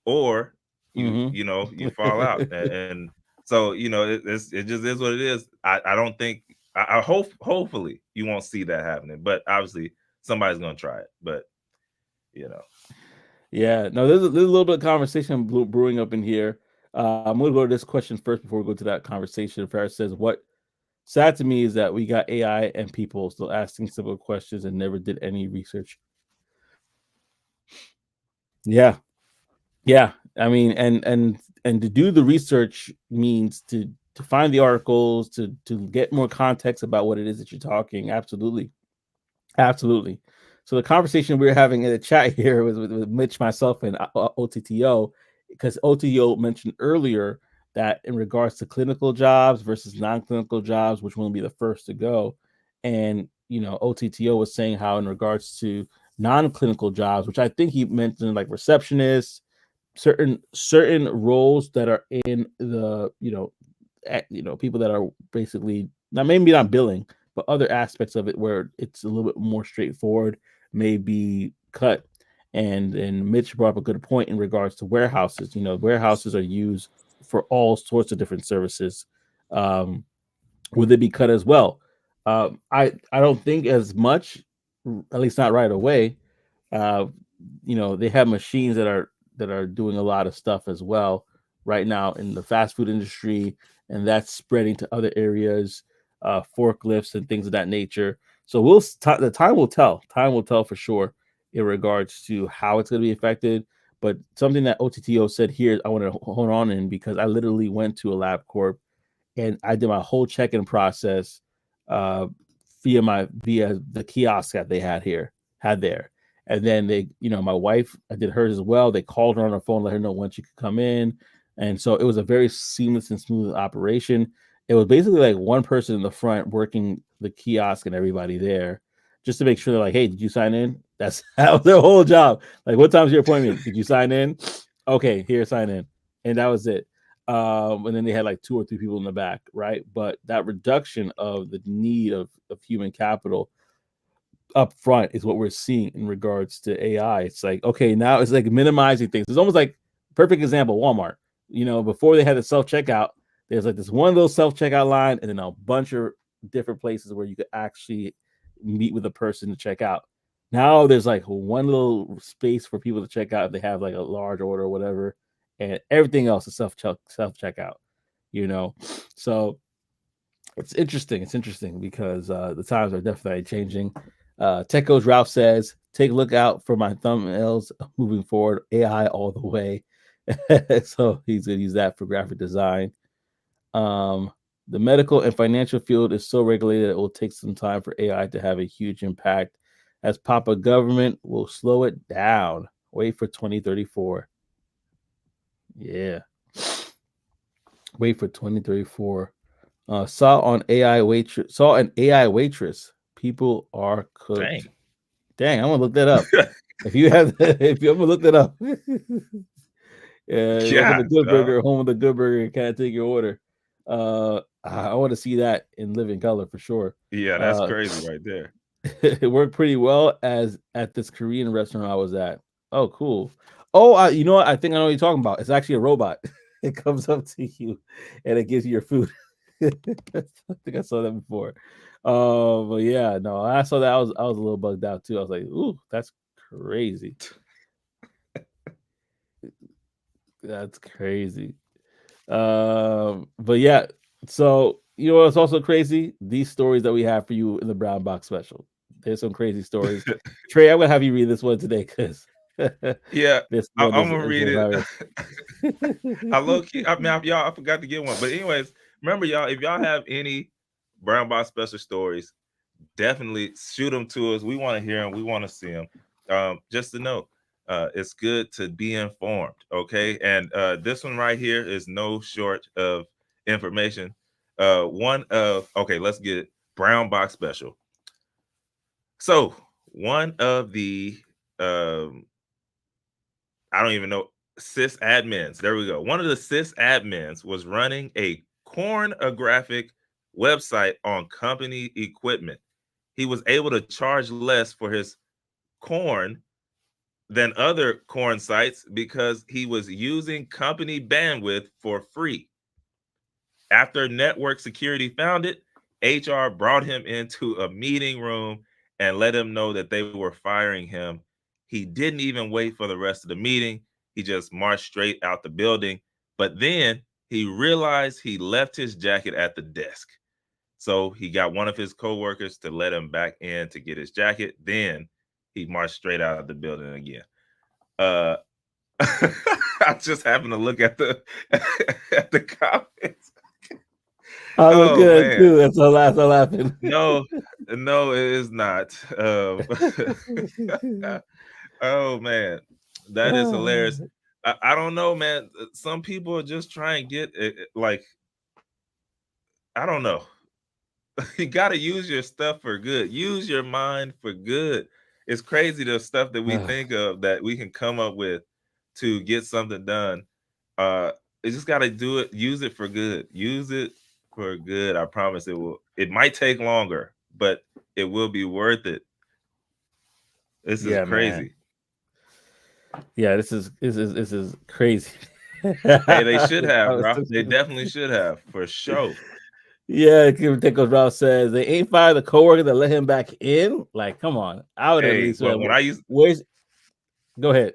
or Hmm. you fall out. And so it just is what it is. I don't think, I hope, hopefully you won't see that happening, but obviously somebody's going to try it. But you know Yeah. No, there's a little bit of conversation brewing up in here. I'm going to go to this question first before we go to that conversation. Ferris says, "What sad to me is that we got AI and people still asking simple questions and never did any research. Yeah, yeah. I mean, and to do the research means to find the articles, to get more context about what it is that you're talking. Absolutely, absolutely. So the conversation we were having in the chat here was with Mitch, myself, and OTTO, because OTTO mentioned earlier that in regards to clinical jobs versus non-clinical jobs, which one will be the first to go, and OTTO was saying how in regards to non-clinical jobs, which I think he mentioned like receptionists, certain roles that are in the people that are basically not maybe not billing, but other aspects of it where it's a little bit more straightforward may be cut. And Mitch brought up a good point in regards to warehouses. Warehouses are used for all sorts of different services. Would they be cut as well? I don't think as much, at least not right away. uh, they have machines that are doing a lot of stuff as well right now in the fast food industry, and that's spreading to other areas, forklifts and things of that nature. So the time will tell. Time will tell for sure in regards to how it's going to be affected. But something that OTTO said here, I want to hold on in because I literally went to a LabCorp and I did my whole check-in process uh, via the kiosk that they had there. And then my wife, I did hers as well. They called her on her phone, let her know when she could come in, and so it was a very seamless and smooth operation. It was basically like one person in the front working the kiosk and everybody there, just to make sure they're like, "Hey, did you sign in?" That was their whole job. Like, what time's your appointment? Did you sign in? Okay, here, sign in, and that was it. And then they had like 2 or 3 people in the back, right? But that reduction of the need of human capital up front is what we're seeing in regards to AI. It's like, okay, now it's like minimizing things. It's almost like perfect example, Walmart. Before they had the self-checkout, there's like this one little self-checkout line and then a bunch of different places where you could actually meet with a person to check out. Now there's like one little space for people to check out if they have like a large order or whatever, and everything else is self-checkout, you know. So it's interesting. It's interesting because the times are definitely changing. Tech Coach Ralph says, "Take a look out for my thumbnails moving forward. AI all the way." So he's gonna use that for graphic design. Um, the medical and financial field is so regulated it will take some time for AI to have a huge impact. As Papa government will slow it down. Wait for 2034. Yeah, wait for 2034. Saw an AI waitress. People are cooked. Dang. Dang, I'm gonna look that up. If you have, if you ever look that up, open the Gosh, Good dog. Burger, home of the Good Burger, can't take your order. I want to see that in living color for sure. Yeah, that's crazy right there. It worked pretty well as at this Korean restaurant I was at. Oh, cool. Oh, you know what? I think I know what you're talking about. It's actually a robot. It comes up to you and it gives you your food. I think I saw that before. But yeah, no, I saw that. I was a little bugged out too. I was like, ooh, that's crazy. That's crazy. But yeah, so what's also crazy? These stories that we have for you in the Brown Box special. There's some crazy stories. Trey, I'm gonna have you read this one today because Yeah, this one I'm is, gonna is read it. hilarious. I low key, I mean, y'all, I forgot to get one. But anyways, remember, y'all, if y'all have any Brown Box special stories, definitely shoot them to us. We want to hear them. We want to see them. Just to know, it's good to be informed. Okay, and this one right here is no short of information. Let's get it. Brown Box special. So one of the um, I don't even know, sys admins. There we go. One of the sys admins was running a cornographic website on company equipment. He was able to charge less for his corn than other corn sites because he was using company bandwidth for free. After network security found it, HR brought him into a meeting room and let him know that they were firing him. He didn't even wait for the rest of the meeting. He just marched straight out the building. But then he realized he left his jacket at the desk. So he got one of his coworkers to let him back in to get his jacket. Then he marched straight out of the building again. I just happened to look at the at the comments. I was Oh good man, too. That's all laughing. no, it is not. Oh man, that is hilarious. I don't know, man. Some people are just trying to get it, like, I don't know. You got to use your stuff for good. Use your mind for good. It's crazy the stuff that we think of that we can come up with to get something done. You just got to do it. Use it for good. Use it for good. I promise it will. It might take longer, but it will be worth it. This is crazy. Man. Yeah, this is crazy. Hey, they should have, bro. They definitely should have, for sure. Yeah, Tickles Ralph says they ain't fired the coworker that let him back in. Like, come on. I would at least when I used go ahead.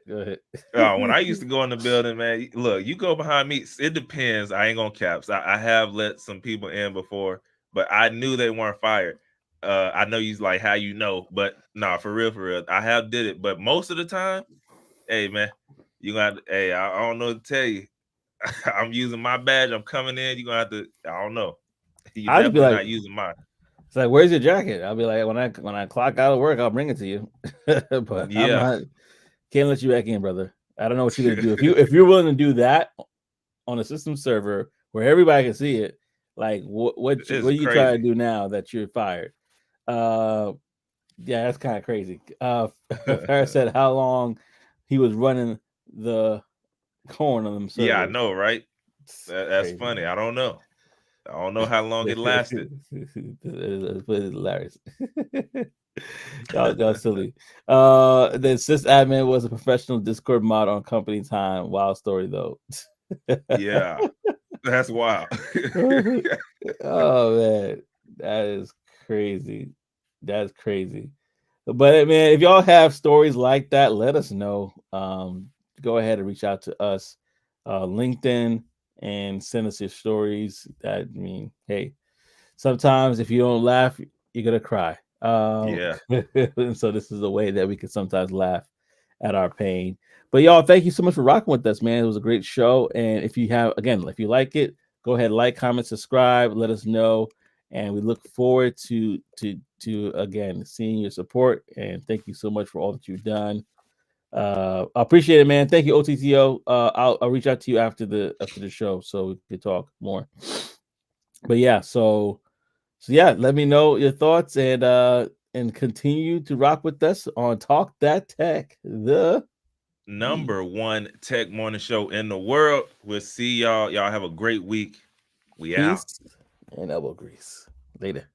When I used to go in the building, man, look, you go behind me. It depends. I ain't gonna caps. I have let some people in before, but I knew they weren't fired. I know you like how you know, but nah, for real, I have did it. But most of the time, hey man, you gonna hey, I don't know what to tell you. I'm using my badge. I'm coming in. You gonna have to. I don't know. You definitely not using mine. It's like, where's your jacket? I'll be like, when I clock out of work, I'll bring it to you. But yeah, I'm not, can't let you back in, brother. I don't know what you're gonna do. If you're willing to do that on a system server where everybody can see it, like what are you trying to do now that you're fired? Yeah, that's kind of crazy. Farrah said how long he was running the corn on them servers. Yeah, I know, right? That's funny. I don't know how long it lasted. It's hilarious. Y'all silly. The sysadmin was a professional Discord mod on company time. Wild story though. Yeah, that's wild. Oh man, that is crazy. That's crazy. But man, if y'all have stories like that, let us know. Go ahead and reach out to us, LinkedIn, and send us your stories. I mean, hey, sometimes if you don't laugh, you're gonna cry. Yeah. And so this is a way that we can sometimes laugh at our pain. But y'all, thank you so much for rocking with us, man. It was a great show. And if you like it, go ahead, like, comment, subscribe, let us know. And we look forward to again seeing your support. And thank you so much for all that you've done. I appreciate it, man. Thank you, OTTO. I'll reach out to you after the show so we can talk more. But yeah, so yeah, let me know your thoughts and continue to rock with us on Talk That Tech, the #1 tech morning show in the world. We'll see y'all. Y'all have a great week. We Peace out. and elbow grease. Later.